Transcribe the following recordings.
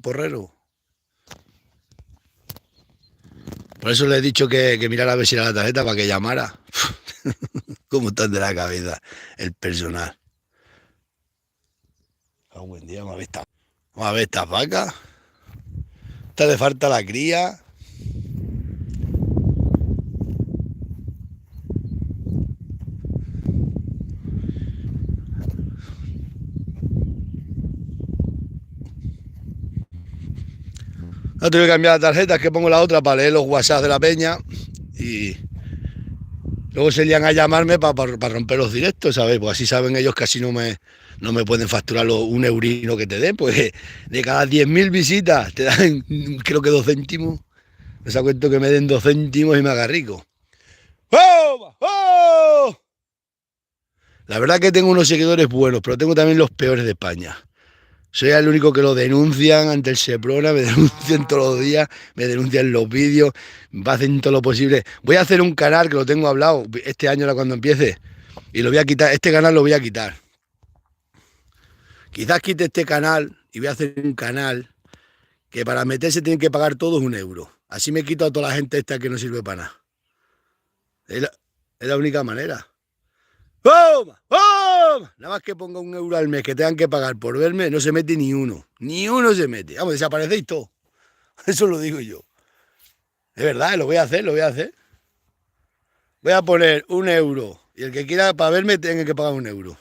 porrero. Por eso le he dicho que mirara a ver si era la tarjeta para que llamara. ¿Cómo están de la cabeza el personal? Ah, buen día, vamos a ver estas vacas. Esta le falta la cría. No tengo que cambiar la tarjeta, es que pongo la otra para leer los WhatsApp de la peña y luego se lían a llamarme para romper los directos, ¿sabes? Pues así saben ellos que así no me pueden facturar un eurino que te den, pues de cada 10.000 visitas te dan creo que 2 céntimos. Les ha cuento que me den 2 céntimos y me haga rico. ¡Oh! ¡Oh! La verdad que tengo unos seguidores buenos, pero tengo también los peores de España. Soy el único que lo denuncian ante el Seprona, me denuncian todos los días, me denuncian los vídeos, hacen todo lo posible. Voy a hacer un canal que lo tengo hablado este año ahora cuando empiece y lo voy a quitar, este canal lo voy a quitar. Quizás quite este canal y voy a hacer un canal que para meterse tienen que pagar todos 1 euro. Así me quito a toda la gente esta que no sirve para nada. Es la única manera. ¡Oh! ¡Oh! Nada más que ponga 1 euro al mes que tengan que pagar por verme, no se mete ni uno. Ni uno se mete. Vamos, desaparecéis todos. Eso lo digo yo. Es verdad, lo voy a hacer, lo voy a hacer. Voy a poner 1 euro. Y el que quiera para verme tenga que pagar 1 euro.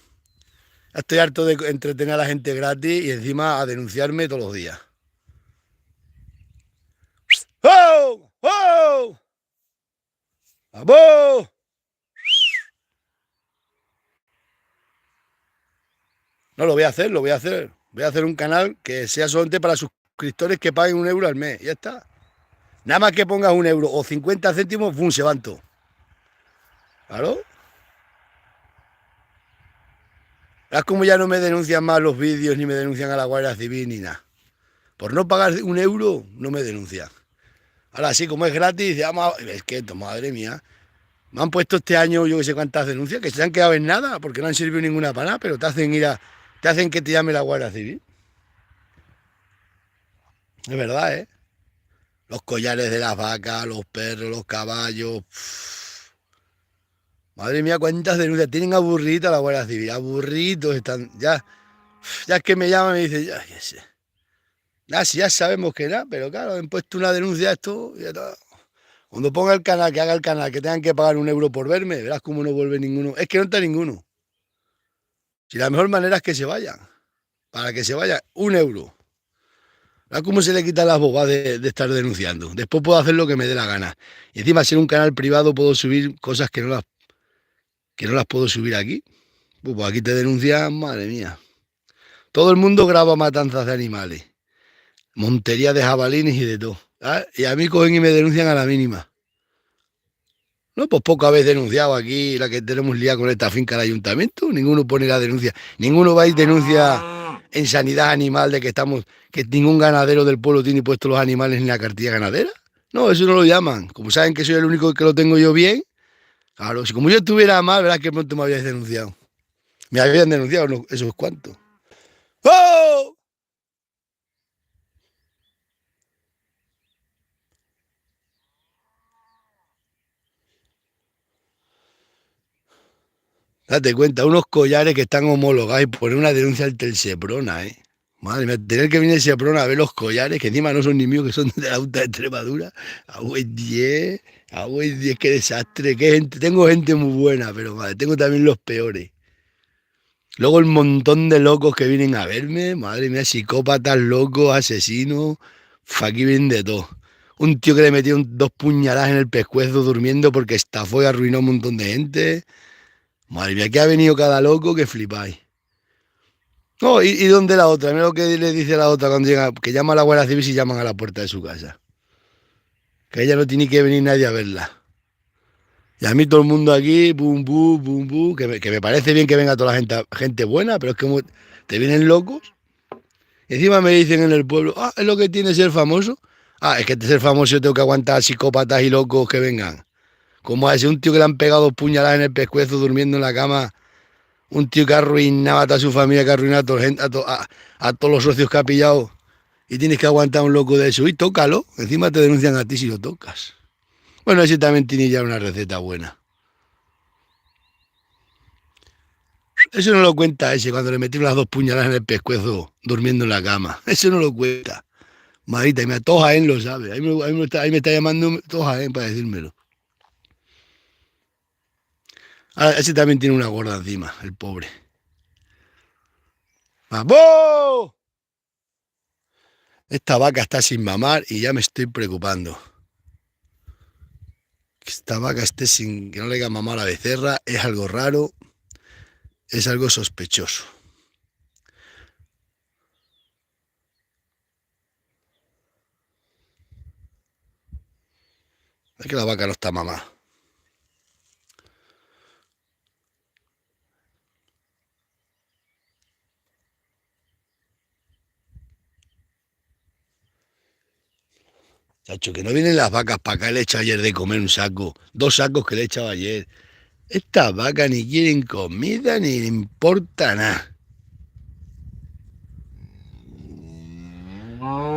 Estoy harto de entretener a la gente gratis y encima a denunciarme todos los días. ¡Oh! ¡Oh! ¡Vamos! No, lo voy a hacer, lo voy a hacer. Voy a hacer un canal que sea solamente para suscriptores que paguen 1 euro al mes. Ya está. Nada más que pongas 1 euro o 50 céntimos, ¡pum! Se van todos. ¿Claro? Es como ya no me denuncian más los vídeos, ni me denuncian a la Guardia Civil, ni nada. Por no pagar 1 euro, no me denuncian. Ahora sí, como es gratis, es que, madre mía, me han puesto este año yo que sé cuántas denuncias, que se han quedado en nada, porque no han servido ninguna para nada, pero te hacen que te llame la Guardia Civil. Es verdad, ¿eh? Los collares de las vacas, los perros, los caballos. Madre mía, cuántas denuncias. Tienen aburrida la Guardia Civil, aburridos están. Ya es que me llaman y me dicen, ya, qué sé. Si ya sabemos que nada, pero claro, han puesto una denuncia a esto y ya está. Cuando ponga el canal, que haga el canal, que tengan que pagar 1 euro por verme, verás cómo no vuelve ninguno. Es que no está ninguno. Si la mejor manera es que se vayan. Para que se vayan, 1 euro. Verás cómo se le quitan las bobas de estar denunciando. Después puedo hacer lo que me dé la gana. Y encima, si en un canal privado puedo subir cosas que no las puedo subir aquí. Pues aquí te denuncian, madre mía. Todo el mundo graba matanzas de animales. Montería de jabalines y de todo. ¿Sabes? Y a mí cogen y me denuncian a la mínima. No, pues poco habéis denunciado aquí la que tenemos liada con esta finca del ayuntamiento. Ninguno pone la denuncia. Ninguno va y denuncia en sanidad animal de que ningún ganadero del pueblo tiene puestos los animales en la cartilla ganadera. No, eso no lo llaman. Como saben que soy el único que lo tengo yo bien, claro, si como yo estuviera mal, verás que pronto me habíais denunciado. Me habían denunciado, no, eso es cuánto. ¡Oh! Date cuenta, unos collares que están homologados y poner una denuncia al Seprona, ¿eh? Madre mía, tener que venir el Seprona a ver los collares, que encima no son ni míos, que son de la Junta de Extremadura. Agüey 10, qué desastre, qué gente. Tengo gente muy buena, pero madre, tengo también los peores. Luego el montón de locos que vienen a verme, madre mía, psicópatas, locos, asesinos, aquí vienen de todo. Un tío que le metió 2 puñaladas en el pescuezo durmiendo porque estafó y arruinó a un montón de gente. Madre mía, que ha venido cada loco que flipáis. No, ¿y dónde la otra? Mira lo que le dice la otra cuando llega, que llama a la Guardia Civil y llaman a la puerta de su casa. Que ella no tiene que venir nadie a verla. Y a mí todo el mundo aquí, bum, bum, bum, bum, que me parece bien que venga toda la gente buena, pero es como te vienen locos. Y encima me dicen en el pueblo, es lo que tiene ser famoso. Es que de ser famoso yo tengo que aguantar psicópatas y locos que vengan. Como a ese un tío que le han pegado 2 puñaladas en el pescuezo durmiendo en la cama. Un tío que arruinaba a toda su familia, que arruinaba a todos los socios que ha pillado. y tienes que aguantar a un loco de eso y tócalo. Encima te denuncian a ti si lo tocas. Bueno, ese también tiene ya una receta buena. Eso no lo cuenta ese cuando le metí unas 2 puñaladas en el pescuezo durmiendo en la cama. Eso no lo cuenta. Marita, y me todo Jaén lo sabe. Ahí me está llamando todo Jaén para decírmelo. Ahora, ese también tiene una gorda encima, el pobre. ¡Vamos! Esta vaca está sin mamar y ya me estoy preocupando. Que esta vaca esté sin que no le haga mamar a la becerra es algo raro, es algo sospechoso. Es que la vaca no está mamada. Chacho, que no vienen las vacas para acá, le he echado ayer de comer un saco, 2 sacos que le he echado ayer. Estas vacas ni quieren comida ni le importa nada.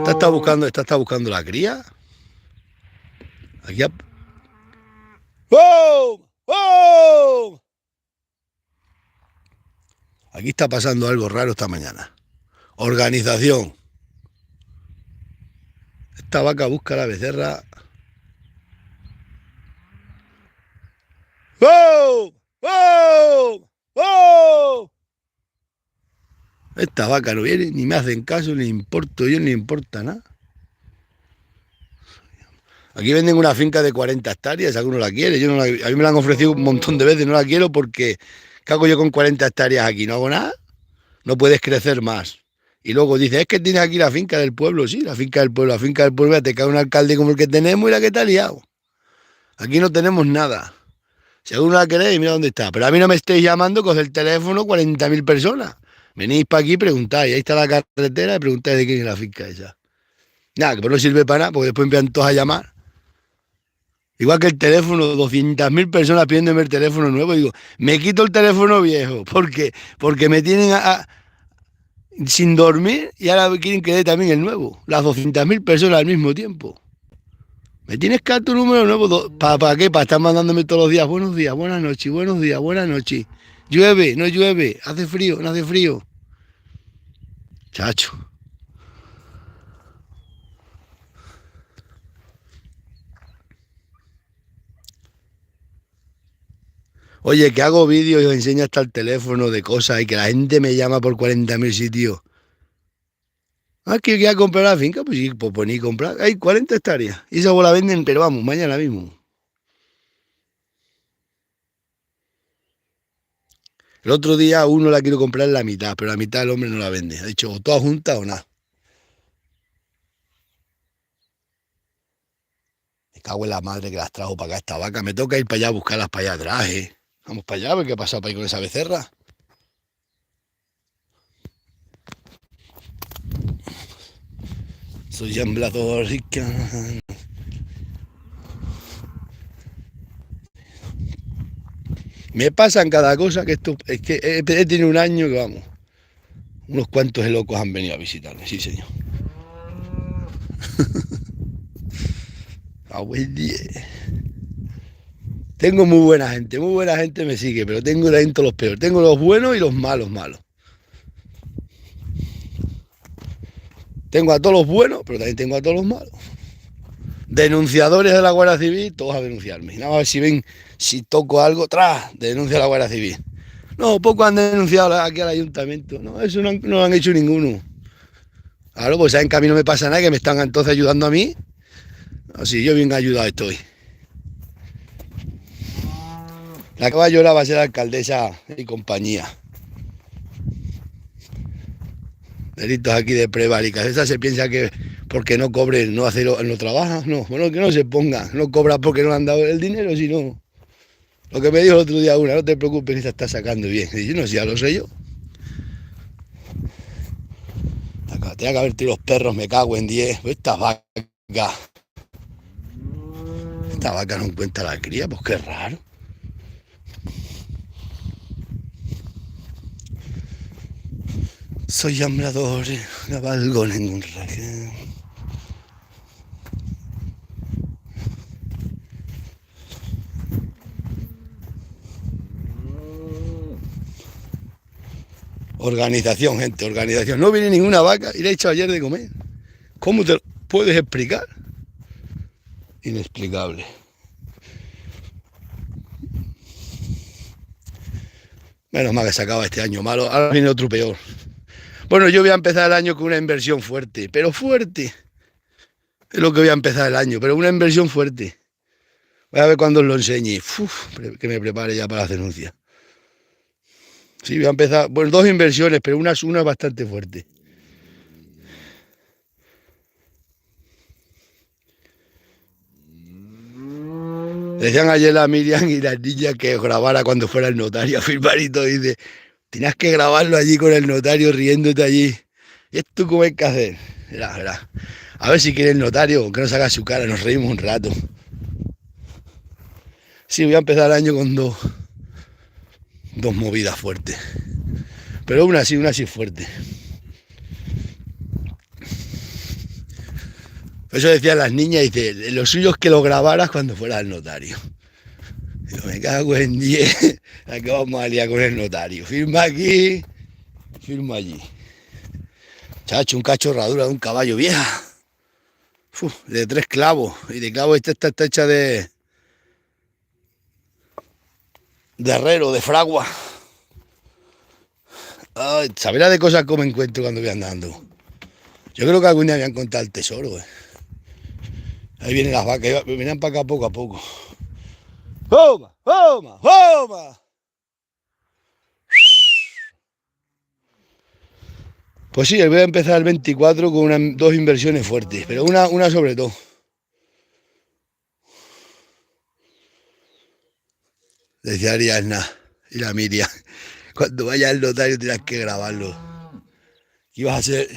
¿Está buscando la cría? Aquí ¡Oh! ¡Oh! Aquí está pasando algo raro esta mañana. Organización. Esta vaca busca a la becerra. ¡Oh! ¡Oh! ¡Oh! Esta vaca no viene, ni me hacen caso, ni importo yo, ni importa nada. Aquí venden una finca de 40 hectáreas, alguno la quiere. Yo no la, a mí me la han ofrecido un montón de veces, no la quiero porque ¿qué hago yo con 40 hectáreas aquí? ¿No hago nada? No puedes crecer más. Y luego dices, es que tienes aquí la finca del pueblo. Sí, la finca del pueblo. La finca del pueblo, ya te cae un alcalde como el que tenemos y la que te ha liado. Aquí no tenemos nada. Si alguno la queréis, mira dónde está. Pero a mí no me estéis llamando, coge el teléfono, 40.000 personas. Venís para aquí y preguntáis. Ahí está la carretera y preguntáis de quién es la finca esa. Nada, que pues no sirve para nada, porque después empiezan todos a llamar. Igual que el teléfono, 200.000 personas pidiéndome el teléfono nuevo. Digo, me quito el teléfono viejo. ¿Por qué? Porque me tienen sin dormir y ahora quieren que dé también el nuevo. Las 200.000 personas al mismo tiempo. ¿Me tienes que dar tu número nuevo? ¿Para qué? Para estar mandándome todos los días. Buenos días, buenas noches, buenos días, buenas noches. Llueve, no llueve, hace frío, no hace frío. Chacho. Oye, que hago vídeos y os enseño hasta el teléfono de cosas y que la gente me llama por 40.000 sitios. Ah, que voy a comprar la finca, pues sí, pues poní comprar. Hay 40 hectáreas. Y esa vos la venden, pero vamos, mañana mismo. El otro día uno la quiero comprar en la mitad, pero la mitad el hombre no la vende. Ha dicho, o toda junta o nada. Me cago en la madre que las trajo para acá esta vaca. Me toca ir para allá a buscarlas para allá atrás, eh. Vamos para allá a ver qué ha pasado para ir con esa becerra. Soy emblador rica. Me pasan cada cosa que esto. Es que he tenido un año que vamos. Unos cuantos de locos han venido a visitarme, sí señor. Ah, buen día. Tengo muy buena gente me sigue, pero tengo dentro los peores. Tengo los buenos y los malos malos. Tengo a todos los buenos, pero también tengo a todos los malos. Denunciadores de la Guardia Civil, todos a denunciarme. Nada más si ven, si toco algo, denuncia a la Guardia Civil. No, poco han denunciado aquí al ayuntamiento. No, eso no lo han hecho ninguno. Claro, pues saben que a mí no me pasa nada, que me están entonces ayudando a mí. Así, yo bien ayudado estoy. La que va a llorar va a ser la alcaldesa y compañía. Delitos aquí de prevaricas. Esa se piensa que porque no cobre, no hace no trabaja. No, bueno, que no se ponga. No cobra porque no le han dado el dinero, sino. Lo que me dijo el otro día una, no te preocupes que se está sacando bien. Y yo no sé, ya lo sé yo. Acá, tenía que haber tirado los perros, me cago en 10. Esta vaca. Esta vaca no encuentra la cría, pues qué raro. Soy llambrador, no valgo ningún rey. Organización, gente, organización. No viene ninguna vaca y le he hecho ayer de comer. ¿Cómo te lo puedes explicar? Inexplicable. Menos mal que se acaba este año malo, ahora viene otro peor. Bueno, yo voy a empezar el año con una inversión fuerte, pero fuerte. Es lo que voy a empezar el año, pero una inversión fuerte. Voy a ver cuando os lo enseñe. Uf, que me prepare ya para la denuncia. Sí, voy a empezar, bueno, dos inversiones, pero una es bastante fuerte. Decían ayer la Miriam y las niñas que grabara cuando fuera el notario a firmar y todo. Dice, tenías que grabarlo allí con el notario riéndote allí. ¿Y esto cómo hay que hacer? Verá. A ver si quiere el notario, que nos haga su cara, nos reímos un rato. Sí, voy a empezar el año con dos movidas fuertes. Pero una sí fuerte. Por eso decían las niñas, dice, lo suyo es que lo grabaras cuando fuera el notario. Digo, me cago en 10, aquí vamos a liar con el notario. Firma aquí, firma allí. Chacho, un cachorradura de un caballo vieja. De 3 clavos. Y de clavos esta está hecha de herrero, de fragua. Ay, sabrá de cosas como encuentro cuando voy andando. Yo creo que algún día me han contado el tesoro. Ahí vienen las vacas, vienen para acá poco a poco. ¡Homa! ¡Homa! ¡Homa! Pues sí, voy a empezar el 24 con dos inversiones fuertes, pero una sobre todo. Decía Ariadna y la Miriam, cuando vaya al notario tienes que grabarlo. ¿Qué ibas a hacer?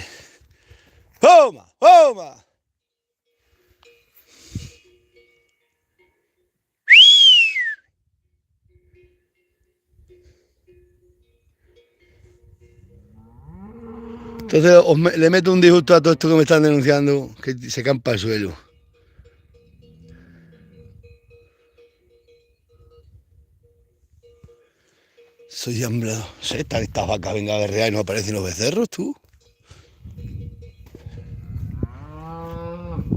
¡Homa! ¡Homa! Entonces le meto un disgusto a todo esto que me están denunciando, que se campa al suelo. Soy hambrado. ¿Sí? Están estas vacas, venga a berrear y no aparecen los becerros, tú.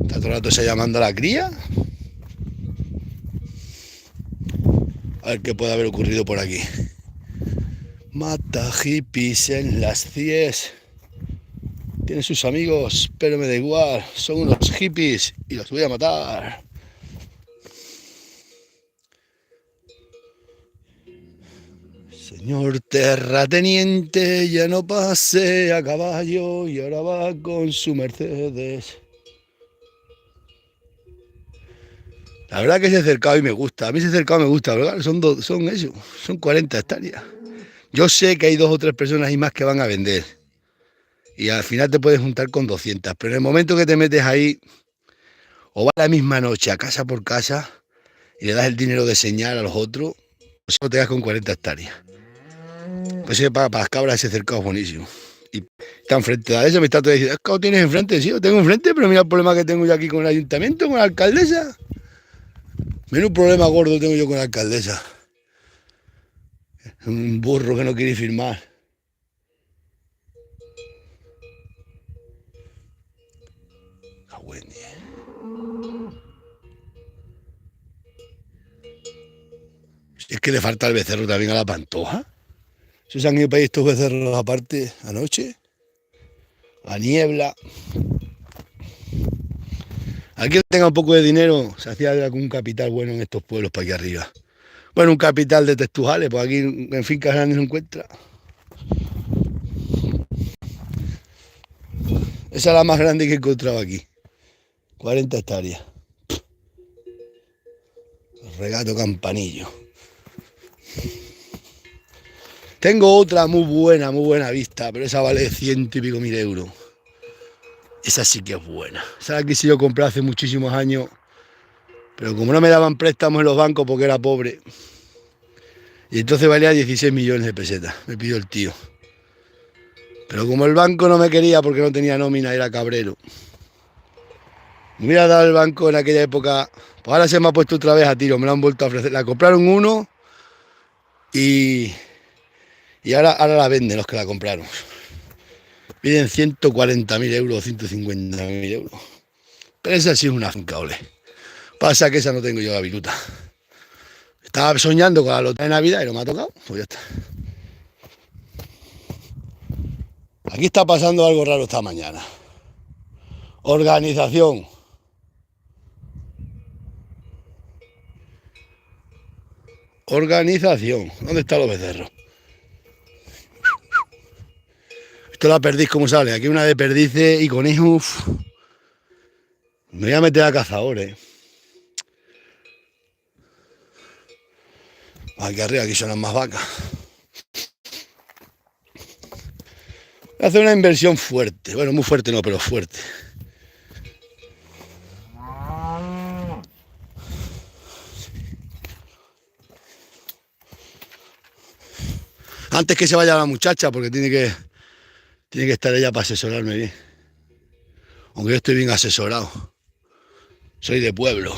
¿Está todo el rato se llamando a la cría? A ver qué puede haber ocurrido por aquí. Mata hippies en las CIES. Tiene sus amigos, pero me da igual. Son unos hippies y los voy a matar. Señor terrateniente, ya no pase a caballo y ahora va con su Mercedes. La verdad que ese cercado y me gusta. A mí ese cercado me gusta, ¿verdad? Son 40 hectáreas. Yo sé que hay 2 o 3 personas y más que van a vender. Y al final te puedes juntar con 200. Pero en el momento que te metes ahí, o vas la misma noche a casa por casa y le das el dinero de señal a los otros, o solo te das con 40 hectáreas. Pues para las cabras ese cercado es buenísimo. Y está enfrente de eso, me está todo diciendo, ¿qué lo tienes enfrente? Sí, lo tengo enfrente, pero mira el problema que tengo yo aquí con el ayuntamiento, con la alcaldesa. Menos problema gordo tengo yo con la alcaldesa. Un burro que no quiere firmar. Es que le falta el becerro también a la Pantoja. Se han ido para estos becerros aparte anoche. La niebla. Aquí que tenga un poco de dinero, se hacía algún capital bueno en estos pueblos para aquí arriba. Bueno, un capital de Textujales, pues aquí en fincas grandes no encuentra. Esa es la más grande que he encontrado aquí. 40 hectáreas. Regato Campanillo. Tengo otra muy buena vista, pero esa vale 100 y pico mil euros. Esa sí que es buena. Esa la quise yo comprar hace muchísimos años, pero como no me daban préstamos en los bancos porque era pobre, y entonces valía 16 millones de pesetas, me pidió el tío. Pero como el banco no me quería porque no tenía nómina, era cabrero. Me hubiera dado el banco en aquella época. Pues ahora se me ha puesto otra vez a tiro, me lo han vuelto a ofrecer. La compraron uno y, ahora la venden los que la compraron. Piden 140.000 euros, 150.000 euros. Pero esa sí es una finca, ole. Pasa que esa no tengo yo la viruta. Estaba soñando con la lotería de Navidad y no me ha tocado, pues ya está. Aquí está pasando algo raro esta mañana. Organización. Organización. ¿Dónde están los becerros? Esto la perdiz como sale. Aquí una de perdices y conejos. Me voy a meter a cazadores. Aquí arriba, aquí son las más vacas. Voy a hacer una inversión fuerte. Bueno, muy fuerte no, pero fuerte. Antes que se vaya la muchacha, porque tiene que estar ella para asesorarme bien. Aunque yo estoy bien asesorado. Soy de pueblo.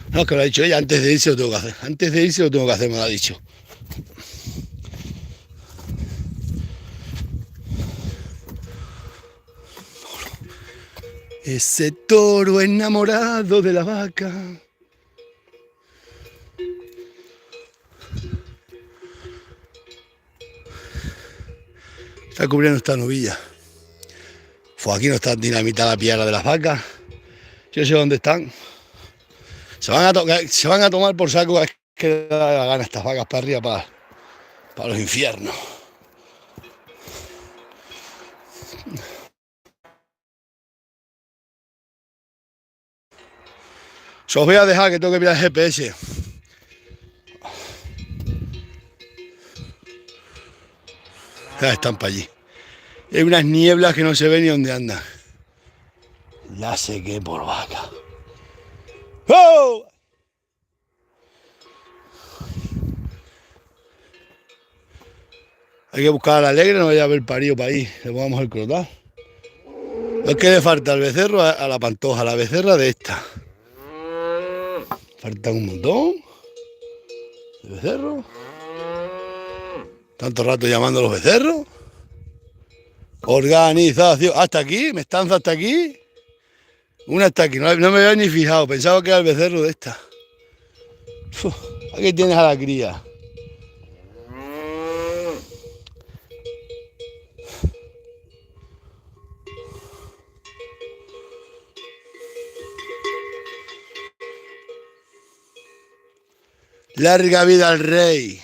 No, que lo ha dicho ella, antes de irse lo tengo que hacer. Antes de irse lo tengo que hacer, me lo ha dicho. Ese toro enamorado de la vaca. Está cubriendo esta novilla. Pues aquí no está dinamitada la piedra de las vacas. Yo sé dónde están. Se van a tomar por saco. Es que da la gana estas vacas para arriba, para los infiernos. Os voy a dejar que tengo que mirar el GPS. Ya están para allí. Hay unas nieblas que no se ven ni dónde andan. La sequé por vaca. ¡Oh! Hay que buscar a la alegre, no vaya a haber parido para ahí. Le pongamos el crotal. Es que le falta al becerro a la pantoja, la becerra de esta. Faltan un montón de becerros. Tanto rato llamando a los becerros. Organización. Hasta aquí, me estanza hasta aquí. Una hasta aquí, no me había ni fijado. Pensaba que era el becerro de esta. Uf, aquí tienes a la cría. Larga vida al rey.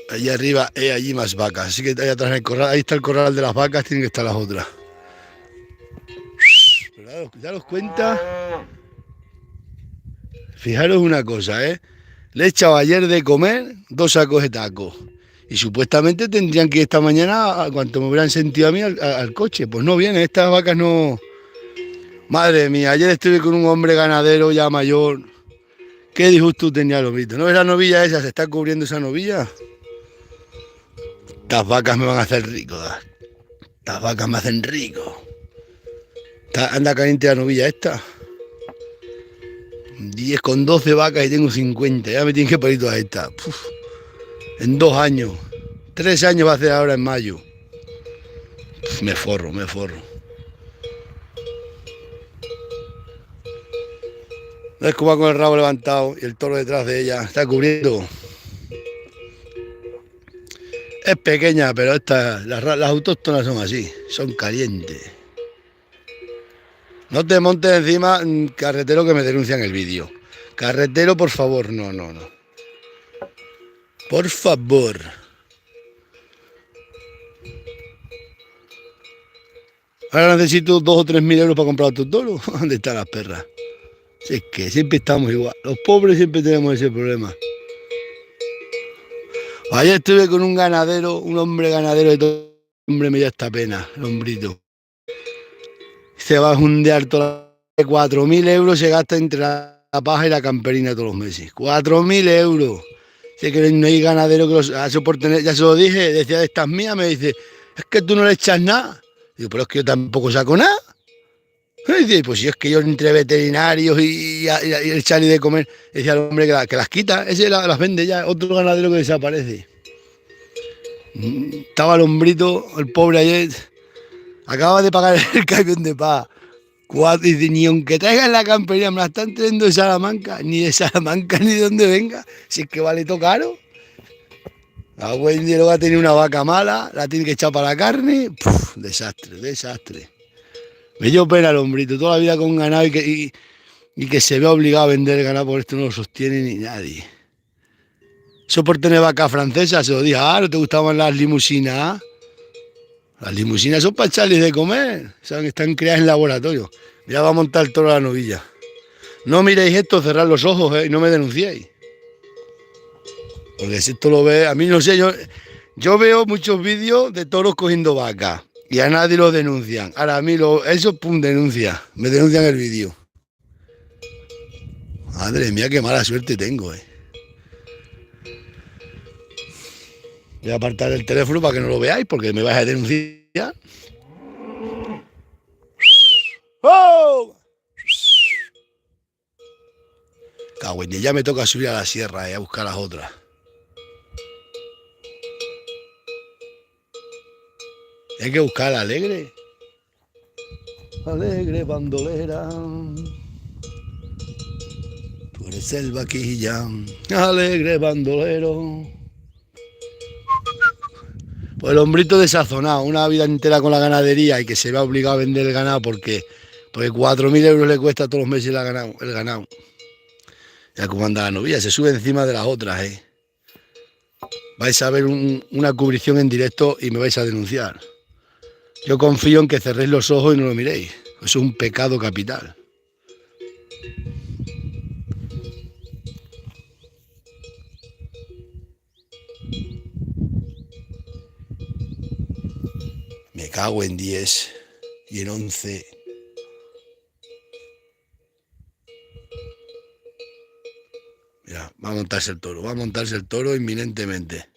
Allí arriba hay allí más vacas, así que ahí atrás en el corral, ahí está el corral de las vacas, tienen que estar las otras. Pero daros cuenta. Fijaros una cosa, ¿eh? Le he echado ayer de comer 2 sacos de tacos. Y supuestamente tendrían que ir esta mañana, a cuanto me hubieran sentido a mí, al coche. Pues no vienen, estas vacas no... Madre mía, ayer estuve con un hombre ganadero ya mayor. Qué disgusto tenía lo visto. ¿No ves la novilla esa? ¿Se está cubriendo esa novilla? Estas vacas me van a hacer rico. Estas vacas me hacen rico. Anda caliente la novilla esta. 10 con 12 vacas y tengo 50. Ya me tienen que parir todas estas. Uf. En 2 años. 3 años va a hacer ahora en mayo. Uf, me forro. No es como va con el rabo levantado y el toro detrás de ella. Está cubriendo. Es pequeña, pero las autóctonas son así. Son calientes. No te montes encima, carretero, que me denuncian el vídeo. Carretero, por favor, no. Por favor. Ahora necesito 2 o 3 mil euros para comprar otro toro. ¿Dónde están las perras? Si es que siempre estamos igual. Los pobres siempre tenemos ese problema. Ayer estuve con un ganadero, un hombre ganadero de todo. Hombre, me da esta pena, el hombrito. se va a jundear toda 4.000 euros se gasta entre la paja y la camperina todos los meses. 4.000 euros. Sé que no hay ganadero que eso por tener, ya se lo dije, decía de estas mías, me dice, es que tú no le echas nada. Digo, pero es que yo tampoco saco nada. Y dice, pues si es que yo entre veterinarios y echarle de comer, decía el hombre que las quita, ese las vende ya, otro ganadero que desaparece. Estaba el hombrito, el pobre ayer, acaba de pagar el camión de paz. Y dice, ni aunque traigan la campería, me la están trayendo de Salamanca, ni de donde venga, si es que vale todo caro. A buen día luego va a tener una vaca mala, la tiene que echar para la carne, ¡puf! Desastre. Me dio pena el hombrito, toda la vida con ganado y que se ve obligado a vender el ganado, por esto no lo sostiene ni nadie. Eso por tener vaca francesa, se lo dije, ¿no te gustaban las limusinas? Las limusinas son para echarles de comer, saben que están creadas en laboratorio. Ya va a montar el toro a la novilla. No miréis esto, cerrad los ojos y no me denunciéis. Porque si esto lo ve, a mí no sé, yo veo muchos vídeos de toros cogiendo vacas y a nadie lo denuncian. Ahora a mí eso, pum, denuncia. Me denuncian el vídeo. Madre mía, qué mala suerte tengo, Voy a apartar el teléfono para que no lo veáis, porque me vais a denunciar. ¡Oh! Cago en Dios, ya me toca subir a la sierra a buscar las otras. Hay que buscar a Alegre. Alegre bandolera. Tú eres el vaquilla. Alegre bandolero. Pues el hombrito desazonado, una vida entera con la ganadería y que se ve obligado a vender el ganado porque 4.000 euros le cuesta todos los meses el ganado. Ya como anda la novia, se sube encima de las otras, Vais a ver una cubrición en directo y me vais a denunciar. Yo confío en que cerréis los ojos y no lo miréis. Eso es un pecado capital. Me cago en 10 y en 11. Mira, va a montarse el toro inminentemente.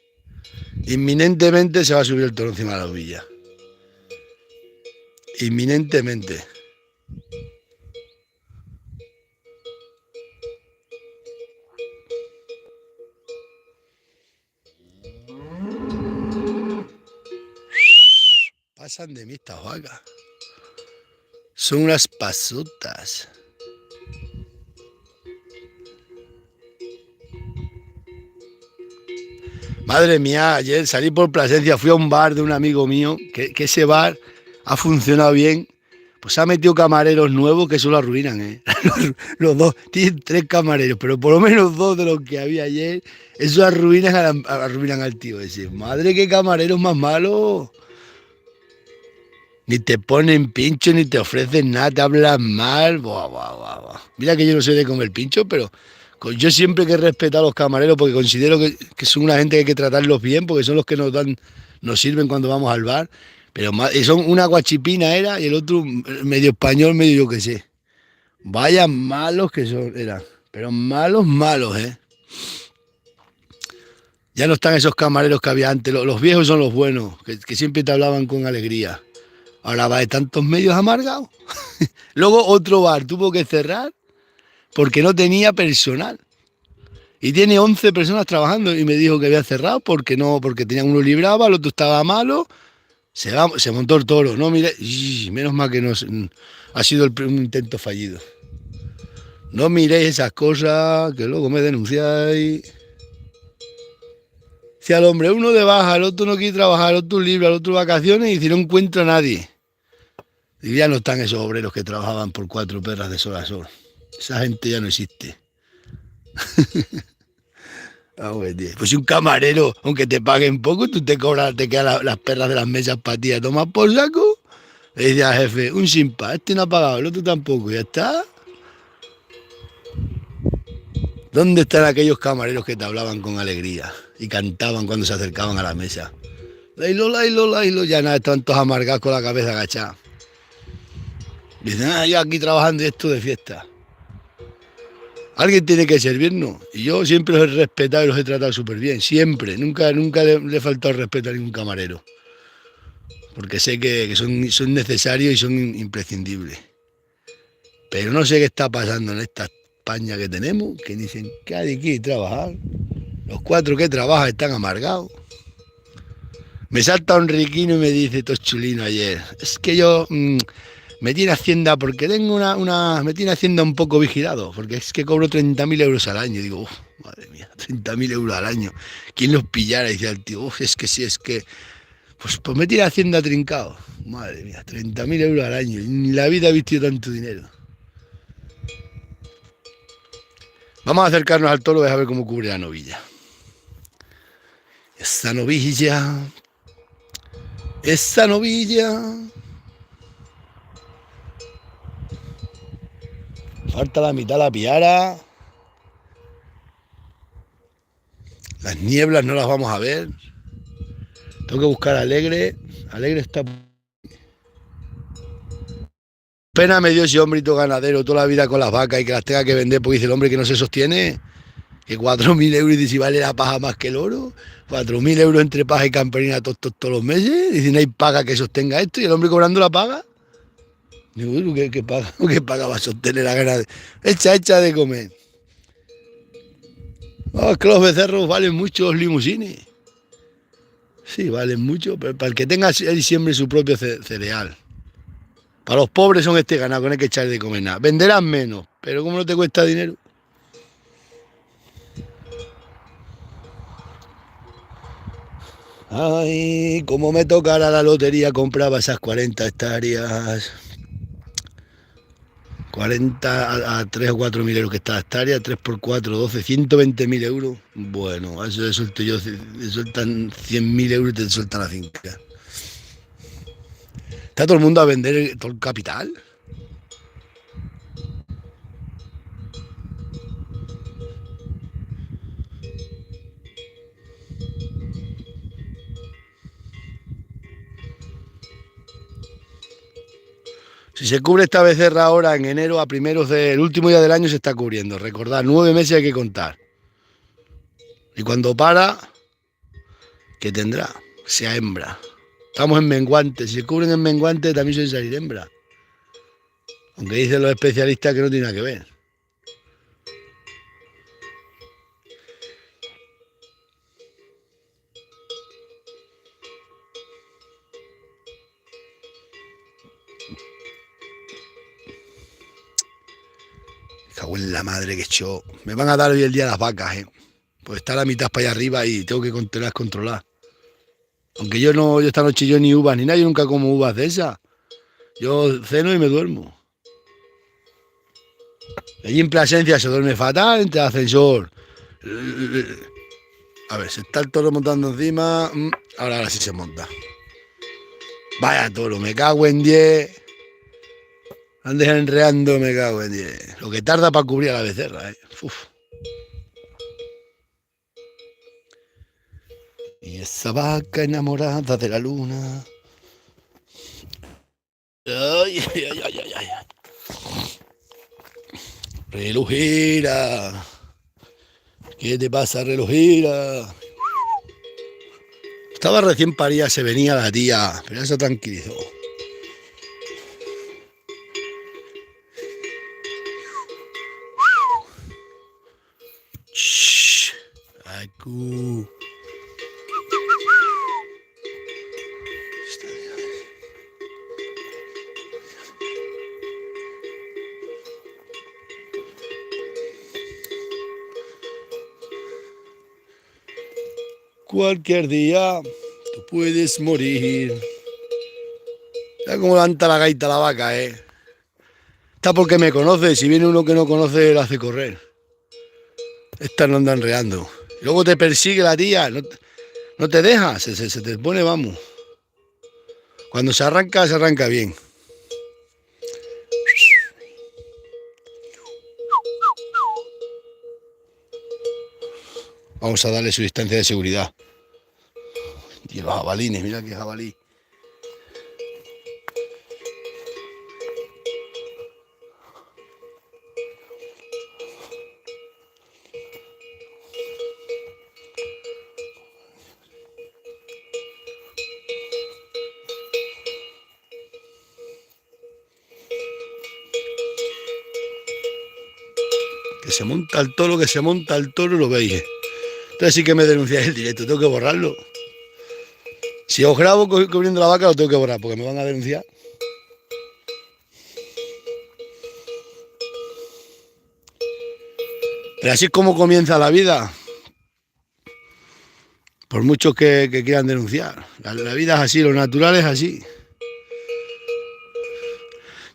Inminentemente se va a subir el toro encima de la ovilla. Inminentemente. Pasan de mí estas vacas. Son unas pasotas. Madre mía, ayer salí por Plasencia, fui a un bar de un amigo mío, que ese bar ha funcionado bien. Pues ha metido camareros nuevos que eso lo arruinan, Los dos, tienen 3 camareros, pero por lo menos 2 de los que había ayer, eso arruinan al tío ese. Madre, qué camareros más malos. Ni te ponen pincho, ni te ofrecen nada, te hablan mal. Buah. Mira que yo no soy de comer pincho, pero yo siempre que he respetado a los camareros porque considero que son una gente que hay que tratarlos bien, porque son los que nos sirven cuando vamos al bar. Pero son una guachipina era y el otro medio español, medio yo qué sé. Vaya malos que eran. Pero malos, Ya no están esos camareros que había antes. Los viejos son los buenos, que siempre te hablaban con alegría. Ahora va de tantos medios amargados. Luego otro bar tuvo que cerrar porque no tenía personal. Y tiene 11 personas trabajando y me dijo que había cerrado porque tenían uno libraba, el otro estaba malo. Se montó el toro. No, mire, menos mal que no ha sido un intento fallido. No miréis esas cosas que luego me denunciáis. Si al hombre uno de baja, el otro no quiere trabajar, el otro libre, el otro vacaciones y si no encuentra a nadie. Y ya no están esos obreros que trabajaban por 4 perras de sol a sol. Esa gente ya no existe. Pues si un camarero, aunque te paguen poco, tú te quedan las perras de las mesas para ti a tomar por saco. Le dice al jefe, un simpa, este no ha pagado, el otro tampoco, ya está. ¿Dónde están aquellos camareros que te hablaban con alegría y cantaban cuando se acercaban a la mesa? Lailo, ya nada, están todos amargados con la cabeza agachada. Dicen, yo aquí trabajando y esto de fiesta. Alguien tiene que servirnos. Y yo siempre los he respetado y los he tratado súper bien. Siempre. Nunca le he faltado el respeto a ningún camarero. Porque sé que son necesarios y son imprescindibles. Pero no sé qué está pasando en esta España que tenemos, que dicen que hay que ir a trabajar. Los 4 que trabajan están amargados. Me salta un riquino y me dice, todo chulino ayer, es que yo me tiene Hacienda porque tengo me tiene Hacienda un poco vigilado, porque es que cobro 30.000 euros al año. Y digo, madre mía, 30.000 euros al año. ¿Quién los pillara? Y decía el tío, es que sí, es que... Pues me tiene Hacienda trincado. Madre mía, 30.000 euros al año. En la vida he visto tanto dinero. Vamos a acercarnos al toro y a ver cómo cubre la novilla. Esta novilla... Esta novilla... Falta la mitad la piara. Las nieblas no las vamos a ver. Tengo que buscar Alegre. Alegre está... Pena me dio ese hombrito ganadero toda la vida con las vacas y que las tenga que vender porque dice el hombre que no se sostiene. Que 4.000 euros y dice si vale la paja más que el oro. 4.000 euros entre paja y camperina todos los meses. Dice no hay paga que sostenga esto y el hombre cobrando la paga. Digo, ¿qué paga? ¿Qué paga va a sostener la gana? Hecha de comer. Es que los becerros valen mucho, los limusines. Sí, valen mucho, pero para el que tenga él siempre su propio cereal. Para los pobres son este ganado, que no hay que echar de comer nada. Venderán menos, pero como no te cuesta dinero. Ay, como me tocara la lotería, compraba esas 40 hectáreas. 40 a 3 o 4 mil euros que está la hectárea, 3 por 4, 12, 120.000 euros. Bueno, a eso le suelto yo, le sueltan 100.000 euros y te sueltan la finca. ¿Está todo el mundo a vender todo el capital? Si se cubre esta becerra ahora en enero a primeros del último día del año se está cubriendo. Recordad, 9 meses hay que contar. Y cuando para, ¿qué tendrá? Sea hembra. Estamos en menguante. Si se cubren en menguante también suelen salir hembra. Aunque dicen los especialistas que no tiene nada que ver. Cago en la madre que echó. Me van a dar hoy el día las vacas, Pues está la mitad para allá arriba y tengo que controlar. Aunque yo esta noche yo ni uvas ni nada, yo nunca como uvas de esas. Yo ceno y me duermo. Allí en Plasencia se duerme fatal, entre el ascensor. A ver, se está el toro montando encima. Ahora sí se monta. Vaya toro, me cago en 10. Andes enreando, me cago en 10. Lo que tarda para cubrir a la becerra, Uf. Y esa vaca enamorada de la luna. Ay, ay, ay, ay, ay, ay. Relojera. ¿Qué te pasa, relojera? Estaba recién parida, se venía la tía, pero ya se tranquilizó. Shh. Acu. Cualquier día tú puedes morir. Mira cómo levanta la gaita la vaca, Está porque me conoce. Si viene uno que no conoce, lo hace correr. Estas no andan reando. Y luego te persigue la tía. No te deja. Se te pone, vamos. Cuando se arranca bien. Vamos a darle su distancia de seguridad. Y los jabalines, mira qué jabalí. Que se monta el toro, lo veis. Entonces sí que me denunciáis el directo, tengo que borrarlo. Si os grabo cubriendo la vaca, lo tengo que borrar, porque me van a denunciar. Pero así es como comienza la vida. Por muchos que quieran denunciar. La vida es así, lo natural es así.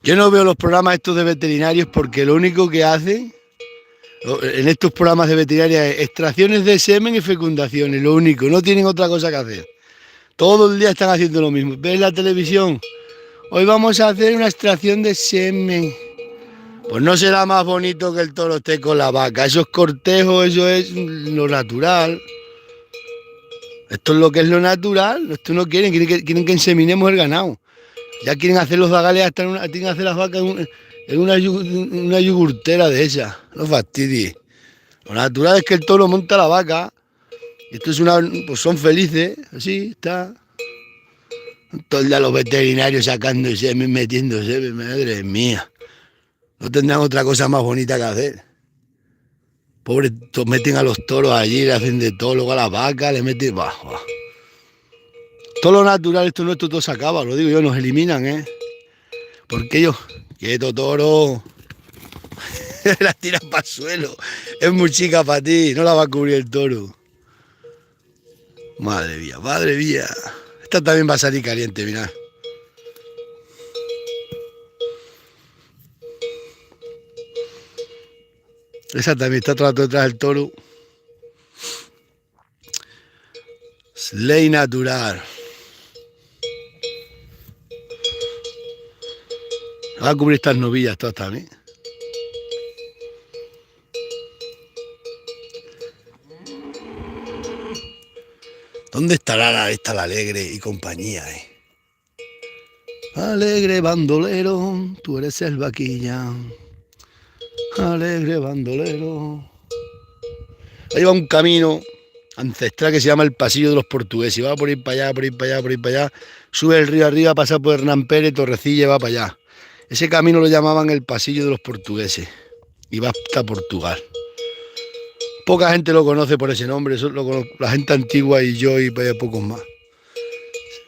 Yo no veo los programas estos de veterinarios porque lo único que hacen en estos programas de veterinaria es extracciones de semen y fecundaciones, lo único, no tienen otra cosa que hacer. Todo el día están haciendo lo mismo. ¿Ves la televisión? Hoy vamos a hacer una extracción de semen. Pues no será más bonito que el toro esté con la vaca. Eso es cortejo, eso es lo natural. Esto es lo que es lo natural. Esto no quieren que inseminemos el ganado. Ya quieren hacer los zagales hasta quieren hacer las vacas en una yogurtera de esas. No fastidies. Lo natural es que el toro monta la vaca. Y esto es pues son felices. Así está. Todo el día los veterinarios sacando semen, metiendo semen, madre mía. No tendrán otra cosa más bonita que hacer. Pobres, meten a los toros allí, le hacen de todo, luego a las vacas, le meten. Bah, bah. Todo lo natural, esto nuestro, todo se acaba, lo digo yo, nos eliminan, ¿eh? Porque ellos, quieto toro, la tiras para el suelo. Es muy chica para ti, no la va a cubrir el toro. Madre mía, madre mía. Esta también va a salir caliente, mirad. Esa también está todo el rato detrás del toro. Es ley natural. Va a cubrir estas novillas todas también. ¿Dónde estará la Alegre y compañía, Alegre bandolero, tú eres el vaquilla. Alegre bandolero. Ahí va un camino ancestral que se llama el Pasillo de los Portugueses. Y va por ir para allá, por ir para allá, por ir para allá. Sube el río arriba, pasa por Hernán Pérez, Torrecilla y va para allá. Ese camino lo llamaban el Pasillo de los Portugueses. Y va hasta Portugal. Poca gente lo conoce por ese nombre, eso la gente antigua y yo y pocos más.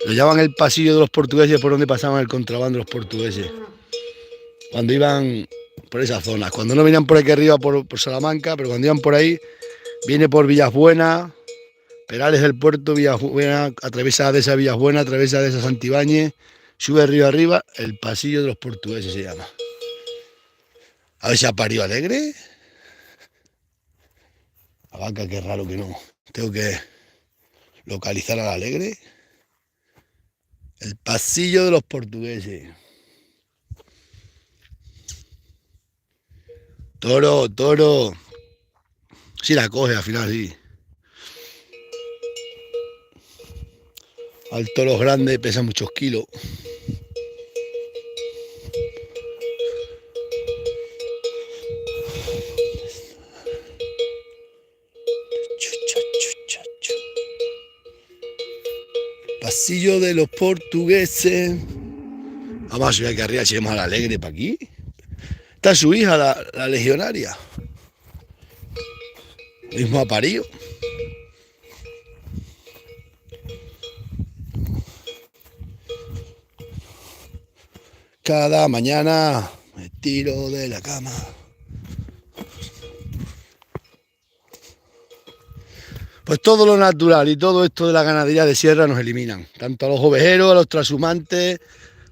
Lo llaman el Pasillo de los Portugueses por donde pasaban el contrabando los portugueses. Cuando iban por esas zonas. Cuando no venían por aquí arriba por Salamanca, pero cuando iban por ahí, viene por Villas Buenas, Perales del Puerto, Villas Buenas, atraviesa de esa Villas Buenas, atraviesa de esa Santibáñez, sube río arriba, el Pasillo de los Portugueses se llama. A ver si ha parido Alegre. La vaca, qué raro que no. Tengo que localizar a la Alegre. El Pasillo de los Portugueses. Toro, toro. Sí la coge al final, sí. Al toro grande pesa muchos kilos. Pasillo de los Portugueses. Vamos a subir aquí arriba, si vemos a la Alegre para aquí. Está su hija, la legionaria. Mismo ha parido. Cada mañana me tiro de la cama. Pues todo lo natural y todo esto de la ganadería de sierra nos eliminan. Tanto a los ovejeros, a los trashumantes,